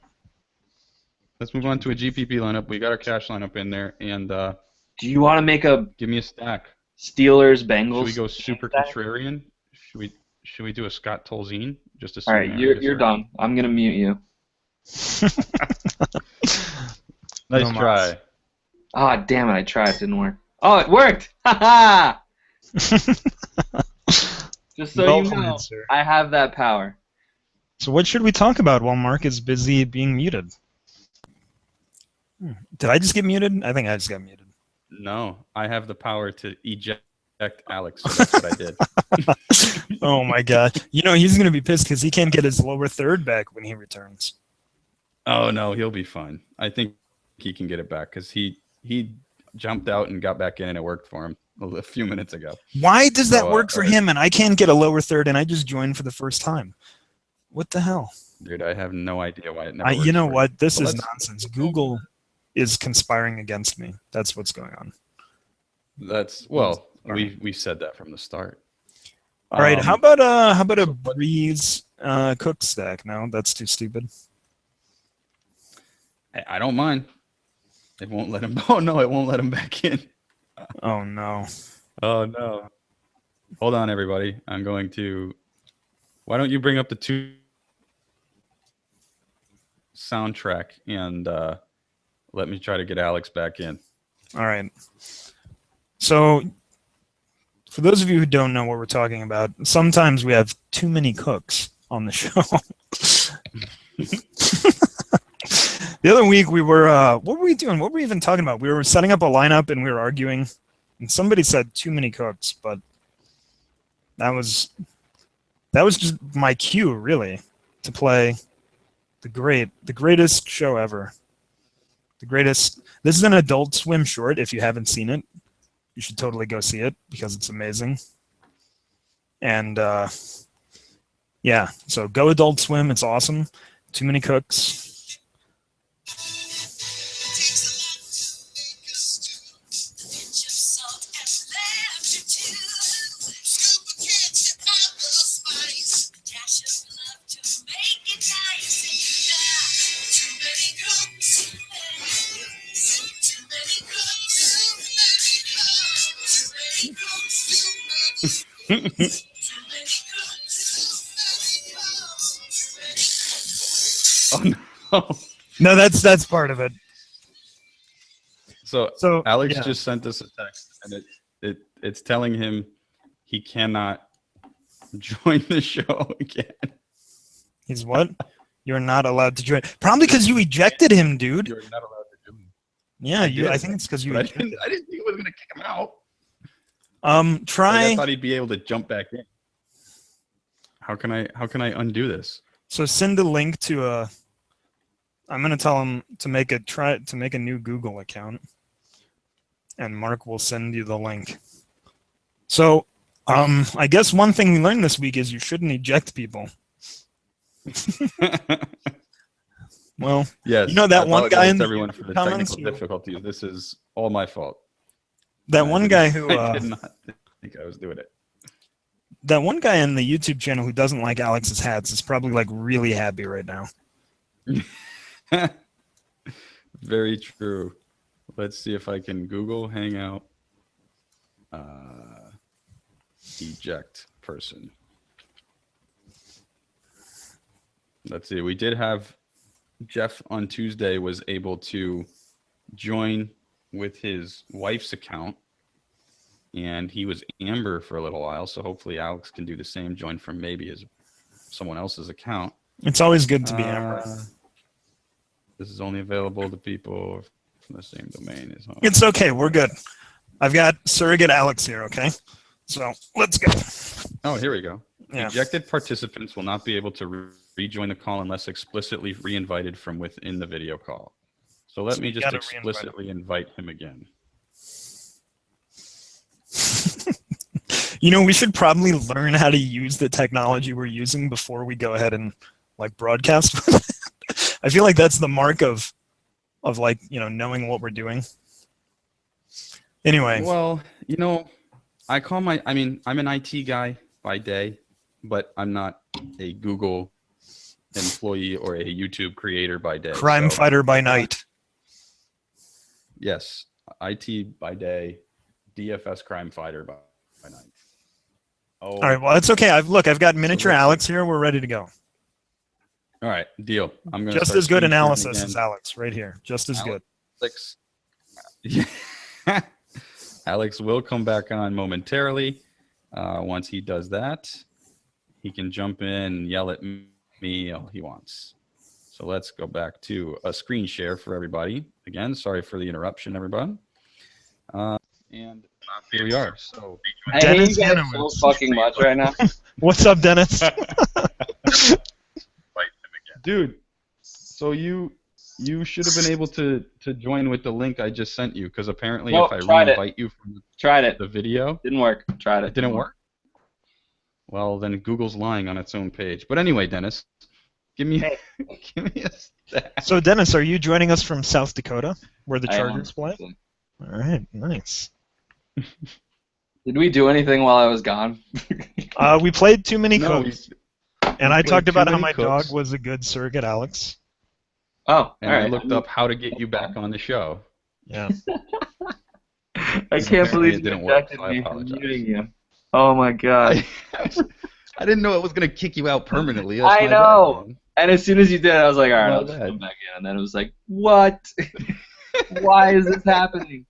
Let's move on to a GPP lineup. We got our cash lineup in there, and do you want to make a give me a stack? Steelers Bengals? Should we go super contrarian? Should we do a Scott Tolzien? Just a all right, you're done. I'm gonna mute you. Nice try. Ah, damn it! I tried. It didn't work. Oh, it worked! Ha ha! Just so you know, I have that power. So what should we talk about while Mark is busy being muted? Did I just get muted? I think I just got muted. No, I have the power to eject Alex. So that's what I did. Oh my god! You know he's gonna be pissed because he can't get his lower third back when he returns. Oh no, he'll be fine. I think he can get it back because he jumped out and got back in and it worked for him a few minutes ago. Why does that work for him and I can't get a lower third and I just joined for the first time? What the hell? Dude, I have no idea why it never works. You know what? This is nonsense. Google is conspiring against me. That's what's going on. We said that from the start. All right, how about a Breeze Cook stack? No, that's too stupid. I don't mind. It won't let him. Oh no, it won't let him back in. Oh no. Oh no. Hold on, everybody. I'm going to. Why don't you bring up the 2 soundtrack and let me try to get Alex back in. All right. So, for those of you who don't know what we're talking about, sometimes we have too many cooks on the show. The other week we were, what were we doing? What were we even talking about? We were setting up a lineup and we were arguing, and somebody said too many cooks, but that was just my cue, really, to play the greatest show ever. The greatest. This is an Adult Swim short. If you haven't seen it, you should totally go see it because it's amazing. And yeah, so go Adult Swim. It's awesome. Too many cooks. Oh no! No, that's part of it. So Alex just sent us a text, and it's telling him he cannot join the show again. He's what? You're not allowed to join. Probably because you ejected him, dude. You're not allowed to join. Yeah, I think it's because you. I didn't think it was gonna kick him out. Try. I thought he'd be able to jump back in. How can I undo this? So send a link to a. I'm gonna tell him to make a new Google account, and Mark will send you the link. So, I guess one thing we learned this week is you shouldn't eject people. Well, yes, you know that one guy in the everyone for the comments, technical difficulties. This is all my fault. That one guy who I did not think I was doing it. That one guy in the YouTube channel who doesn't like Alex's hats is probably like really happy right now. Very true. Let's see if I can Google Hangout eject person. Let's see. We did have Jeff on Tuesday was able to join with his wife's account, and he was Amber for a little while. So hopefully Alex can do the same, join from maybe someone else's account. It's always good to be Amber. This is only available to people from the same domain as home. It's okay. We're good. I've got surrogate Alex here. Okay, so let's go. Oh, here we go. Yeah. Ejected participants will not be able to rejoin the call unless explicitly re-invited from within the video call. So let me just explicitly invite him again. You know, we should probably learn how to use the technology we're using before we go ahead and like broadcast. I feel like that's the mark of of like, knowing what we're doing. Anyway. Well, I'm an IT guy by day, but I'm not a Google employee or a YouTube creator by day. Crime fighter by night. Yes, IT by day, DFS crime fighter by night. Oh. All right, well, that's okay. I've got miniature Alex here. We're ready to go. All right, deal. I'm gonna just start as good screen sharing analysis again. as Alex right here. Just as good. Alex will come back on momentarily. Once he does that, he can jump in and yell at me all he wants. So let's go back to a screen share for everybody. Again, sorry for the interruption, everyone. And here we are. So I hate you guys so fucking much right now. What's up, Dennis? Dude, so you should have been able to join with the link I just sent you, because apparently if I re-invite you from the video, didn't work. Tried it. It didn't work. Well, then Google's lying on its own page. But anyway, Dennis, give me a stat. So, Dennis, are you joining us from South Dakota, where the I am. Chargers play? All right, nice. Did we do anything while I was gone? We played too many No, cooks, and I talked about how many my cooks. dog was a good surrogate, Alex. Oh, And all I right. looked up how to get you back on the show. Yeah. I can't believe it you didn't work, rejected so I me from apologize. muting you. Oh my god. I didn't know it was going to kick you out permanently. That's I my know. bad, man. And as soon as you did, I was like, all right, My I'll just bad. come back in. And then it was like, what? Why is this happening?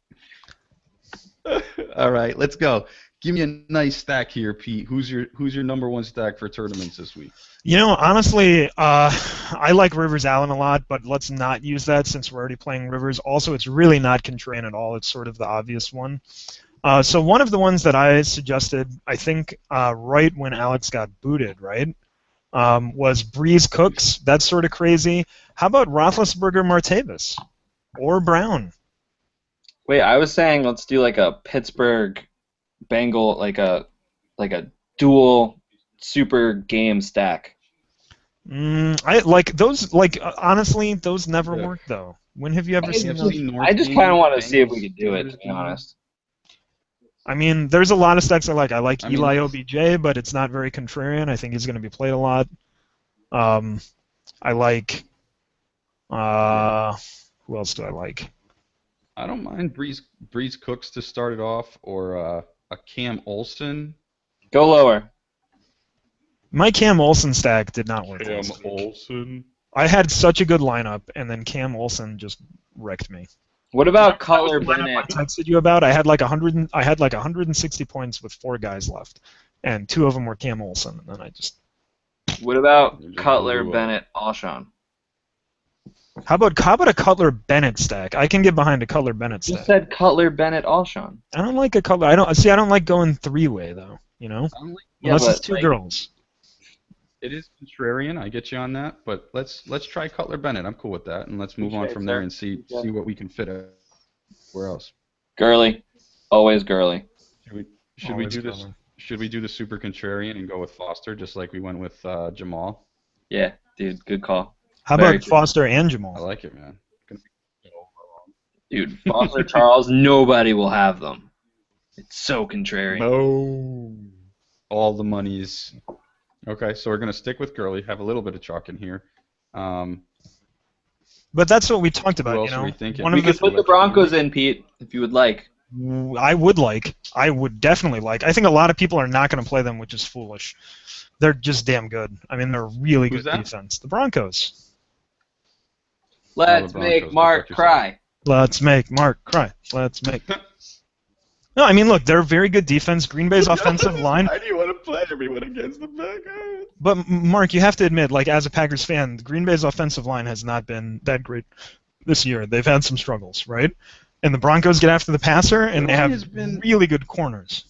All right, let's go. Give me a nice stack here, Pete. Who's your number one stack for tournaments this week? Honestly, I like Rivers Allen a lot, but let's not use that since we're already playing Rivers. Also, it's really not Contrarian at all. It's sort of the obvious one. So one of the ones that I suggested, I think, right when Alex got booted, right, was Breeze Cooks. That's sort of crazy. How about Roethlisberger Martavis or Brown? Wait, I was saying let's do like a Pittsburgh Bengal, like a dual super game stack. I like those. Like honestly, those never work though. When have you ever seen those? I just kind of want to see if we could do it, to be honest. I mean, there's a lot of stacks I like. I like I mean, Eli OBJ, but it's not very contrarian. I think he's going to be played a lot. I like. Who else do I like? I don't mind Breeze Cooks to start it off, or a Cam Olsen. Go lower. My Cam Olsen stack did not work. last week. Olsen. I had such a good lineup, and then Cam Olsen just wrecked me. What about That Cutler was the lineup I Bennett? texted you about. I had like 160 points with 4 guys left, and 2 of them were Cam Olsen, and then I just. What about You just Cutler blew up. Bennett Alshon? How about a Cutler Bennett stack? I can get behind a Cutler Bennett You stack. said Cutler Bennett Alshon. I don't like a Cutler. I don't like going 3-way though. Yeah, Unless it's but, 2 like, girls. It is contrarian. I get you on that, but let's try Cutler Bennett. I'm cool with that, and let's move on from there and see what we can fit. Where else? Gurley. Always Gurley. Should we Always do this? Cutler. Should we do the super contrarian and go with Foster, just like we went with Jamal? Yeah, dude, good call. How Very about true. Foster and I Jamal? like it, man. Dude, Foster Charles, nobody will have them. It's so contrarian. No. All the monies. Okay, so we're gonna stick with Gurley. Have a little bit of chalk in here. But that's what we talked about. Who else are we thinking? One We of could the put the Broncos in, Pete, if you would like. I would definitely like. I think a lot of people are not going to play them, which is foolish. They're just damn good. I mean, they're really Who's good that? defense. The Broncos. Let's Broncos, make that's Mark what you're cry. Let's make Mark cry. Let's make. No, I mean, look, they're a very good defense. Green Bay's offensive line. Why do you want to play everyone against the Packers? But Mark, you have to admit, like as a Packers fan, Green Bay's offensive line has not been that great this year. They've had some struggles, right? And the Broncos get after the passer, and they Their line have has been- really good corners.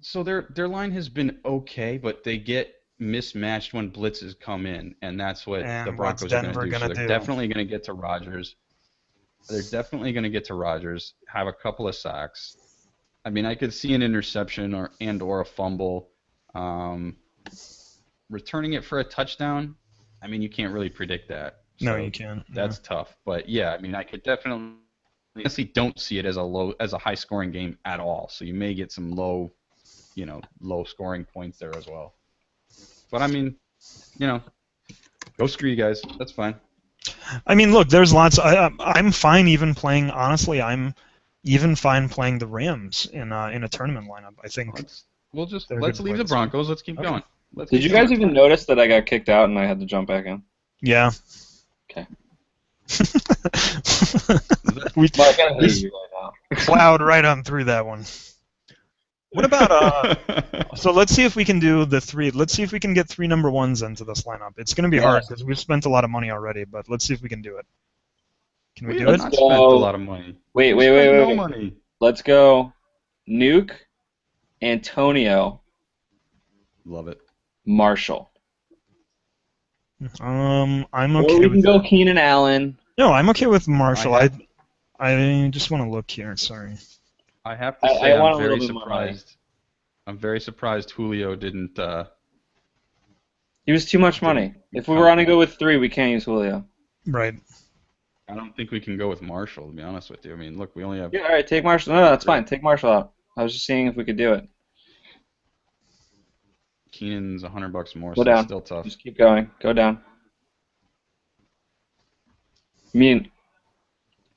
So their line has been okay, but they get mismatched when blitzes come in, and that's what And the what's Broncos are going Denver to do. So gonna they're do? definitely going to get to Rodgers. They're definitely going to get to Rodgers, have a couple of sacks. I mean, I could see an interception or a fumble. Returning it for a touchdown, I mean, you can't really predict that. No, So you can't. That's tough. But yeah, I mean, I could definitely honestly don't see it as a high scoring game at all. So you may get some low scoring points there as well. But I mean, go screw you guys. That's fine. I mean, look, there's lots. I'm fine even playing. Honestly, I'm even fine playing the Rams in a tournament lineup. I think. Let's leave the Broncos. Let's keep going. Did you guys even notice that I got kicked out and I had to jump back in? Yeah. Okay. we Well, I gotta hear you right now. plowed right on through that one. What about so let's see if we can do the three. Let's see if we can get 3 number ones into this lineup. It's going to be hard because we've spent a lot of money already, but let's see if we can do it. Can we do it? Not spent a lot of money. Wait. No money. Let's go. Nuke, Antonio, Love it. Marshall. I'm Or okay we with can go Keenan Allen. No, I'm okay with Marshall. I I just want to look here. Sorry. I have to say want I'm a very little bit more money. surprised. I'm very surprised Julio didn't. He was too much money. If we were going to go with 3, we can't use Julio. Right. I don't think we can go with Marshall, to be honest with you. I mean, look, we only have. Yeah, all right, take Marshall. No, that's fine. Take Marshall out. I was just seeing if we could do it. Keenan's $100 more, Go so down. it's still tough. Just keep going. Go down. I mean,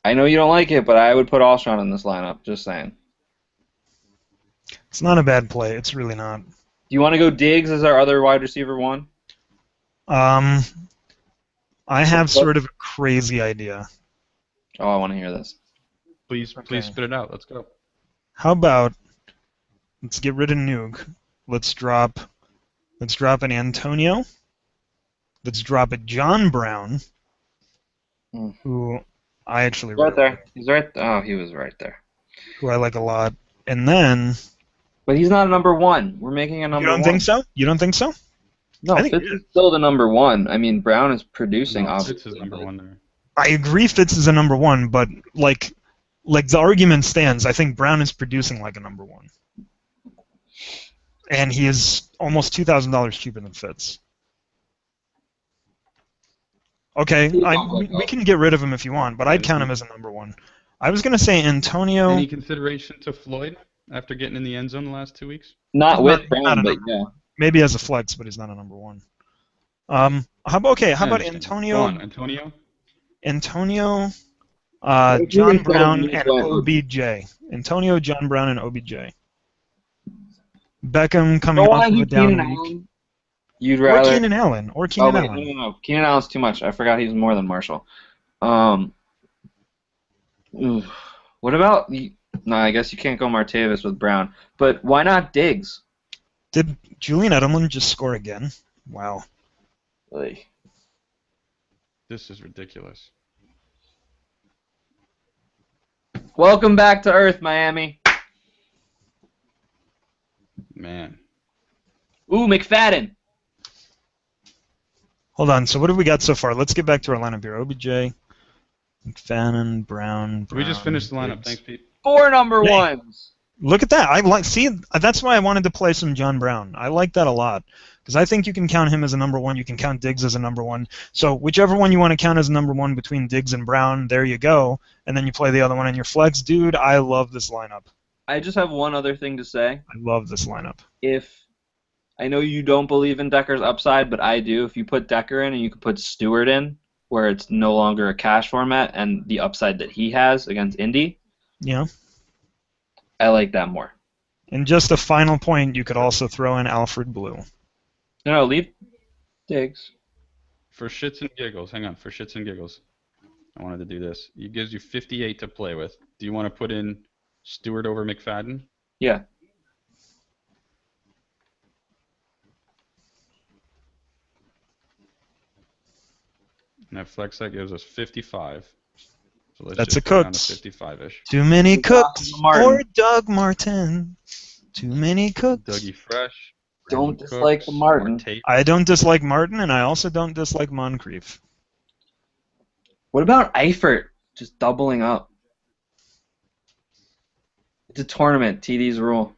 I know you don't like it, but I would put Alshon in this lineup. Just saying. It's not a bad play. It's really not. Do you want to go Diggs as our other wide receiver 1? I have sort of a crazy idea. Oh, I want to hear this. Please spit it out. Let's go. How about let's get rid of Nuke. Let's drop an Antonio. Let's drop a John Brown, who I actually Right really there. like, He's right. Oh, he was right there. who I like a lot. And then But he's not a number 1. We're making a number 1. you don't think so? You don't think so? No, I think Fitz is still the number 1. I mean, Brown is producing, No, obviously. Fitz is number 1 there. I agree Fitz is a number 1, but like the argument stands, I think Brown is producing like a number 1. And he is almost $2,000 cheaper than Fitz. Okay, we can get rid of him if you want, but I'd count him as a number 1. I was going to say Antonio. Any consideration to Floyd after getting in the end zone the last 2 weeks? Not with not Brown, a but number yeah. Maybe as a flex, but he's not a number 1. How about I Antonio? understand. Go on, Antonio? Antonio, If you John would go Brown, Nuke and or- OBJ. Antonio, John Brown, and OBJ. Beckham coming Don't off want of to a do down Keenan week. Allen. You'd Or rather. Keenan Allen. Or Oh, Keenan wait, Allen. no. Keenan Allen's too much. I forgot he's more than Marshall. What about? No, I guess you can't go Martavis with Brown. But why not Diggs? Did Julian Edelman just score again? Wow. Like, This is ridiculous. welcome back to Earth, Miami. Man. Ooh, McFadden. Hold on. So what have we got so far? Let's get back to our lineup here. OBJ, McFadden, Brown. We just finished the lineup. Diggs. Thanks, Pete. 4 number Hey. 1s. Look at that. See, that's why I wanted to play some John Brown. I like that a lot. Because I think you can count him as a number 1. You can count Diggs as a number 1. So whichever one you want to count as a number 1 between Diggs and Brown, there you go. And then you play the other one in your flex. Dude, I love this lineup. I just have one other thing to say. I love this lineup. If I know you don't believe in Decker's upside, but I do. If you put Decker in and you could put Stewart in, where it's no longer a cash format, and the upside that he has against Indy, Yeah. I like that more. And just a final point, you could also throw in Alfred Blue. No, leave Diggs. For shits and giggles, hang on. For shits and giggles, I wanted to do this. It gives you 58 to play with. Do you want to put in Stewart over McFadden? Yeah. And that flex that gives us 55. So let's That's just a go down to Cooks. 55-ish. Too many cooks Martin. for Doug Martin. Too many cooks. Dougie Fresh. Don't Brandon dislike Cooks, the Martin. more Tate. I don't dislike Martin, and I also don't dislike Moncrief. What about Eifert just doubling up? It's a tournament. TD's rule.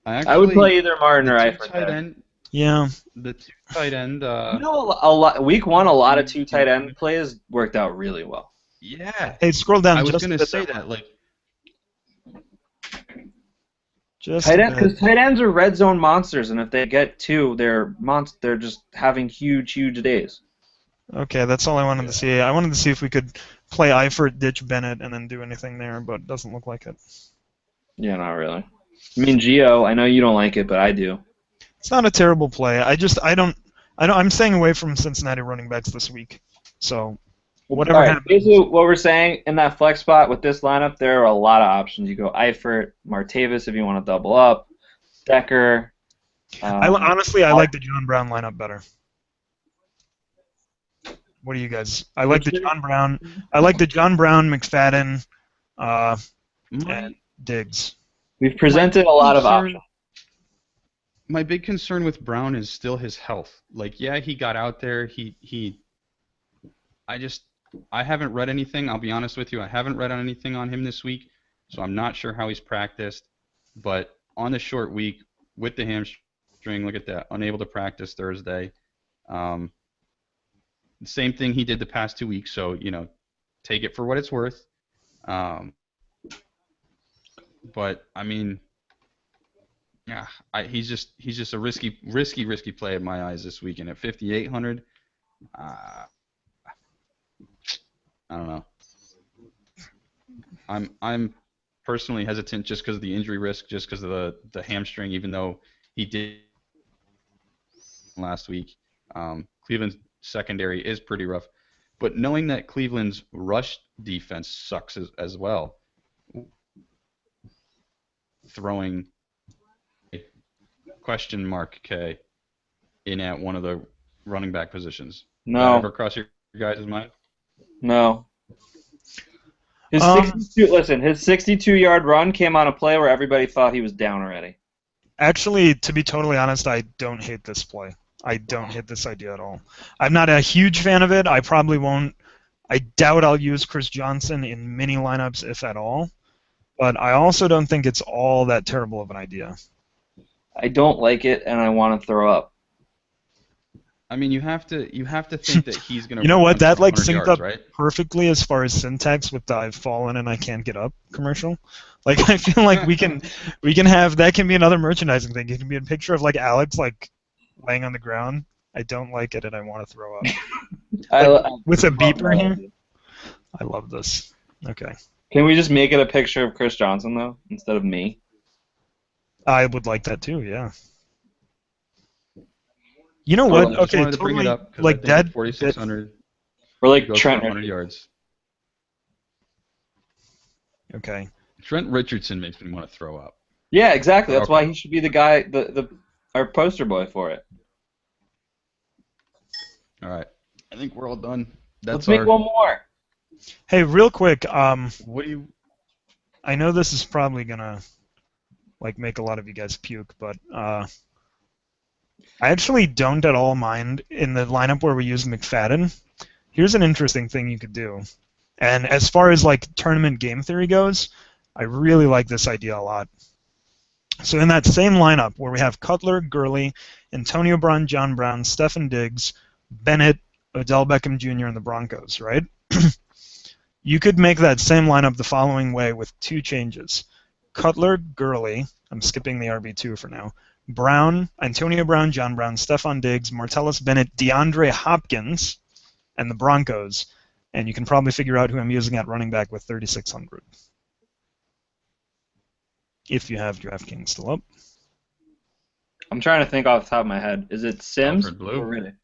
I would play either Martin or the Eifert tight there. end, Yeah. The two tight end. You know, a lot. Week 1, a lot of 2 tight end plays worked out really well. Yeah. Hey, scroll down I was just gonna a bit say there. that. Like, Just Tight a end, bit. because tight ends are red zone monsters, and if they get 2, they're just having huge days. Okay, that's all I wanted to see. I wanted to see if we could play Eifert, ditch Bennett, and then do anything there, but it doesn't look like it. Yeah, not really. I mean, Gio, I know you don't like it, but I do. It's not a terrible play. I'm staying away from Cincinnati running backs this week. So whatever All right, happens. basically what we're saying in that flex spot with this lineup, there are a lot of options. You go Eifert, Martavis if you want to double up, Decker. Honestly, I like the John Brown lineup better. What do you guys? I like the John Brown, McFadden, and Diggs. We've presented a lot of options. My big concern with Brown is still his health. Like, yeah, he got out there. I haven't read anything. I'll be honest with you. I haven't read anything on him this week, so I'm not sure how he's practiced. But on the short week with the hamstring, look at that, unable to practice Thursday. Same thing he did the past 2 weeks. So take it for what it's worth. But I mean, yeah, he's just a risky play in my eyes this weekend at 5,800. I don't know. I'm personally hesitant just because of the injury risk, just because of the hamstring. Even though he did last week, Cleveland's secondary is pretty rough. But knowing that Cleveland's rush defense sucks as well, throwing question mark K in at one of the running back positions. No. Did that ever cross your guys' mind? No. His 62-yard run came on a play where everybody thought he was down already. Actually, to be totally honest, I don't hate this play. I don't hate this idea at all. I'm not a huge fan of it. I probably won't. I doubt I'll use Chris Johnson in many lineups, if at all. But I also don't think it's all that terrible of an idea. I don't like it, and I want to throw up. I mean, you have to think that he's gonna. You know what? That like 100 synced yards, up right? perfectly as far as syntax with the "I've fallen and I can't get up" commercial. Like I feel like we can have that can be another merchandising thing. It can be a picture of like Alex like laying on the ground. I don't like it and I want to throw up. With a beeper here. I love this. Okay. Can we just make it a picture of Chris Johnson though, instead of me? I would like that too. Yeah. You know what? I just Okay, wanted to bring it up because like dead 4,600. Or like Goes Trent. for 100 yards. Okay. Trent Richardson makes me want to throw up. Yeah, exactly. That's why he should be the guy, our poster boy for it. All right. I think we're all done. Let's make one more. Hey, real quick. What do you? I know this is probably gonna like make a lot of you guys puke, but I actually don't at all mind in the lineup where we use McFadden. Here's an interesting thing you could do. And as far as like tournament game theory goes, I really like this idea a lot. So in that same lineup where we have Cutler, Gurley, Antonio Brown, John Brown, Stefan Diggs, Bennett, Odell Beckham Jr., and the Broncos, right? You could make that same lineup the following way with two changes. Cutler, Gurley, I'm skipping the RB2 for now, Brown, Antonio Brown, John Brown, Stefan Diggs, Martellus Bennett, DeAndre Hopkins, and the Broncos. And you can probably figure out who I'm using at running back with 3,600. If you have DraftKings still up. I'm trying to think off the top of my head. Is it Sims Alfred Blue. or Riddick?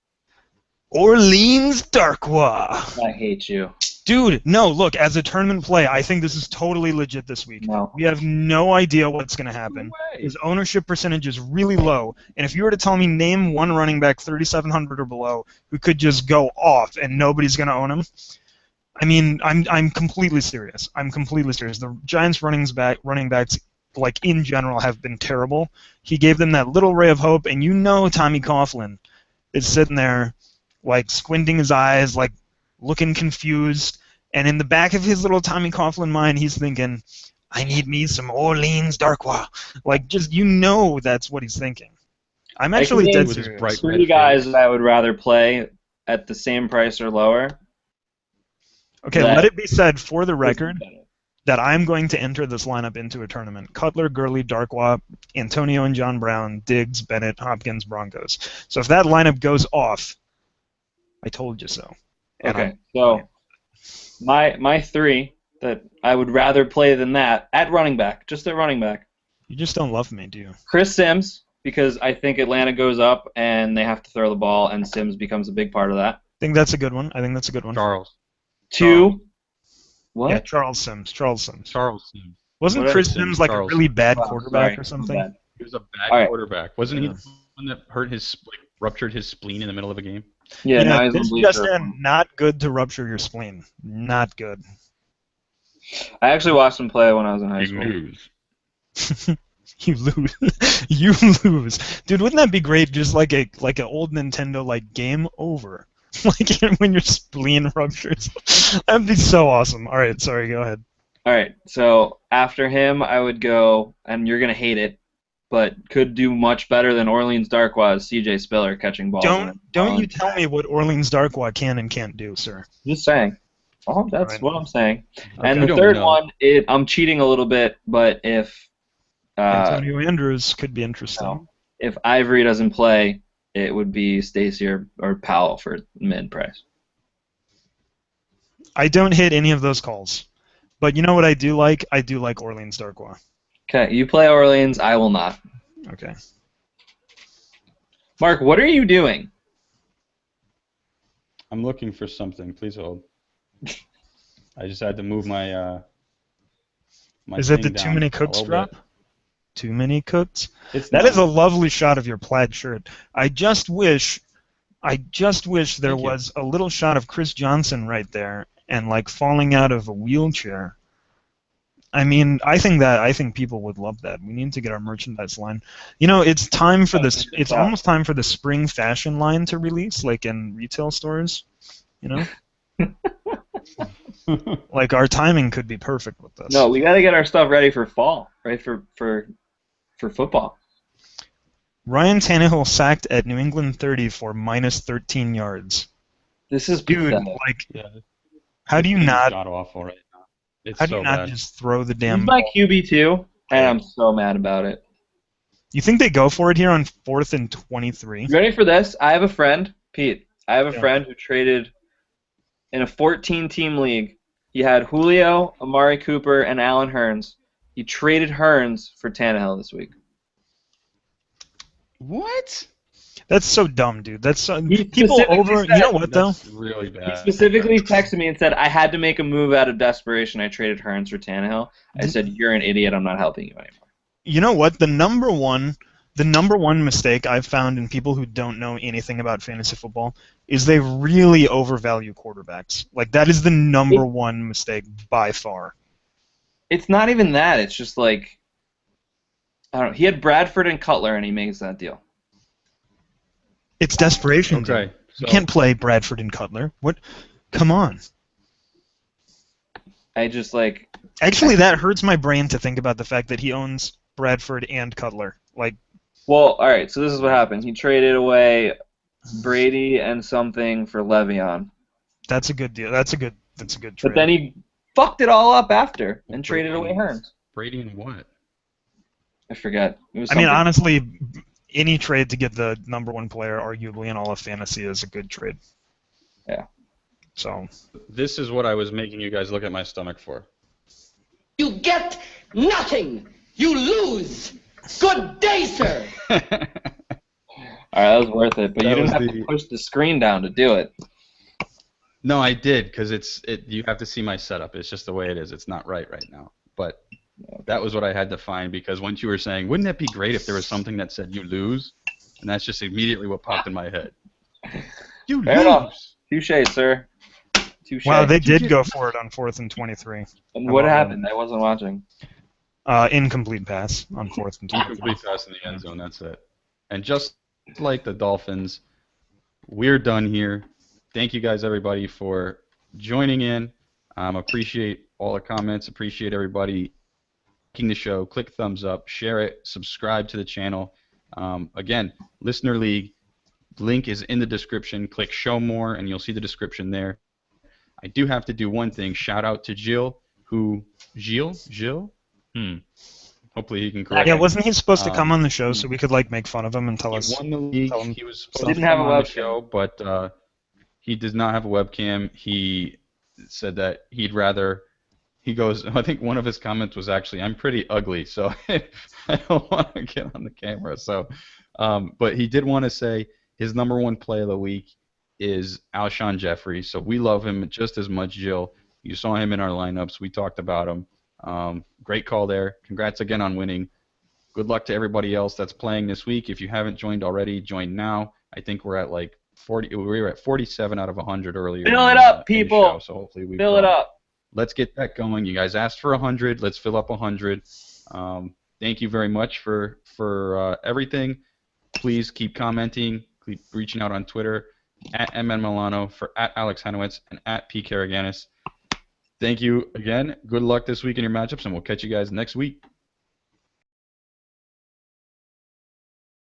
Orleans Darkwa. I hate you. Dude, no, look, as a tournament play, I think this is totally legit this week. No. We have no idea what's going to happen. His ownership percentage is really low, and if you were to tell me name one running back 3,700 or below who could just go off and nobody's going to own him, I mean, I'm completely serious. I'm completely serious. The Giants running backs, like in general, have been terrible. He gave them that little ray of hope, and you know Tommy Coughlin is sitting there, like squinting his eyes, like looking confused, and in the back of his little Tommy Coughlin mind, he's thinking, I need me some Orleans Darkwa. Like, just, you know that's what he's thinking. I'm actually dead with his serious. bright- Three guys that I would rather play at the same price or lower. Okay, that- let it be said for the record that I'm going to enter this lineup into a tournament. Cutler, Gurley, Darkwa, Antonio and John Brown, Diggs, Bennett, Hopkins, Broncos. So if that lineup goes off, I told you so. And Okay, so my three that I would rather play than that at running back, just at running back. you just don't love me, do you? Chris Sims, because I think Atlanta goes up and they have to throw the ball, and Sims becomes a big part of that. I think that's a good one. Charles. Two. What? Yeah, Charles Sims. Charles Sims. Wasn't What Chris Sims, Sims like Charles. a really bad Wow, quarterback sorry, or something? I'm bad. He was a bad All right. quarterback. Wasn't he Yeah. the one that ruptured his spleen in the middle of a game? Yeah, now he's on this Bleacher just Report. in, not good to rupture your spleen. Not good. I actually watched him play when I was in high You school. lose. You lose. You lose. Dude, wouldn't that be great? Just like an old Nintendo like game over. Like when your spleen ruptures. That'd be so awesome. All right, sorry, go ahead. All right, so after him, I would go, and you're gonna hate it, but could do much better than Orleans Darkwa, C.J. Spiller catching balls. Don't you tell me what Orleans Darkwa can and can't do, sir. Just saying. Oh, that's Right. what I'm saying. Okay. And We the don't third know. one, I'm cheating a little bit, but if Antonio Andrews could be interesting. no. if Ivory doesn't play, it would be Stacy or Powell for mid price. I don't hit any of those calls. But you know what I do like? I do like Orleans Darkwa. Okay, you play Orleans, I will not. Okay. Mark, what are you doing? I'm looking for something. Please hold. I just had to move my. Is that the thing too down many a cooks little drop? bit. Too many cooks? It's That not. is a lovely shot of your plaid shirt. I just wish there Thank you. was a little shot of Chris Johnson right there and like falling out of a wheelchair. I mean, I think people would love that. We need to get our merchandise line. You know, it's time for this. It's almost time for the spring fashion line to release, like in retail stores. You know, like our timing could be perfect with this. No, we got to get our stuff ready for fall, right? For football. Ryan Tannehill sacked at New England 30 for minus 13 yards. This is Dude, pathetic. like, Yeah, how do you it's not? god awful right now. It's How do so you not bad. just throw the He's damn? my QB too, and I'm so mad about it. You think they go for it here on 4th and 23? You ready for this? I have a friend, Pete. I have a Yeah. friend who traded in a 14-team league. He had Julio, Amari Cooper, and Allen Hurns. He traded Hurns for Tannehill this week. What? That's so dumb, dude. That's so, He people specifically over. said- You know what though? That's really He bad. specifically texted me and said, I had to make a move out of desperation. I traded Hurns for Tannehill. I said, you're an idiot. I'm not helping you anymore. You know what? The number one mistake I've found in people who don't know anything about fantasy football is they really overvalue quarterbacks. Like that is the number one mistake by far. It's not even that. It's just like, I don't know. He had Bradford and Cutler, and he makes that deal. It's desperation. dude. Okay. You can't play Bradford and Cutler. What? Come on. I just like, Actually, that hurts my brain to think about the fact that he owns Bradford and Cutler. Like, well, all right. So this is what happened. He traded away Brady and something for Le'Veon, that's a good deal. That's a good trade. but then he fucked it all up after and traded away Hurns. Brady and what? I forget. It was I mean, something. honestly, any trade to get the number one player, arguably in all of fantasy, is a good trade. Yeah. So, This is what I was making you guys look at my stomach for. You get nothing. You lose. Good day, sir. All right, that was worth it, but That you didn't was have the- to push the screen down to do it. No, I did because you have to see my setup. It's just the way it is. It's not right now. But that was what I had to find because once you were saying, wouldn't it be great if there was something that said you lose? And that's just immediately what popped in my head. You Fair lose. enough. Touche, sir. Touche. wow, they did go for it on 4th and 23. And what happened? I wasn't watching. Incomplete pass on 4th and 23. Complete pass in the end zone. That's it. And just like the Dolphins, we're done here. Thank you guys, everybody, for joining in. Appreciate all the comments. Appreciate everybody liking the show. Click thumbs up. Share it. Subscribe to the channel. Again, Listener League, link is in the description. Click Show More, and you'll see the description there. I do have to do one thing. Shout out to Jill, Jill? Hopefully he can correct Yeah, me. wasn't he supposed to come on the show so we could like make fun of him and tell He us? won the league. tell him He was supposed Didn't to have come a on the webcam. show, but he does not have a webcam. He said that he'd rather. He goes. I think one of his comments was actually, "I'm pretty ugly, so I don't want to get on the camera." So, but he did want to say his number one play of the week is Alshon Jeffrey. So we love him just as much, Jill. You saw him in our lineups. We talked about him. Great call there. Congrats again on winning. Good luck to everybody else that's playing this week. If you haven't joined already, join now. I think we're at like 40. We were at 47 out of 100 earlier. Fill it up, in the people. show, so hopefully we Fill it up. Let's get that going. You guys asked for 100. Let's fill up 100. Thank you very much for everything. Please keep commenting. Keep reaching out on Twitter at MN Milano, at Alex Hanowitz, and at P. Karaganis. Thank you again. Good luck this week in your matchups, and we'll catch you guys next week.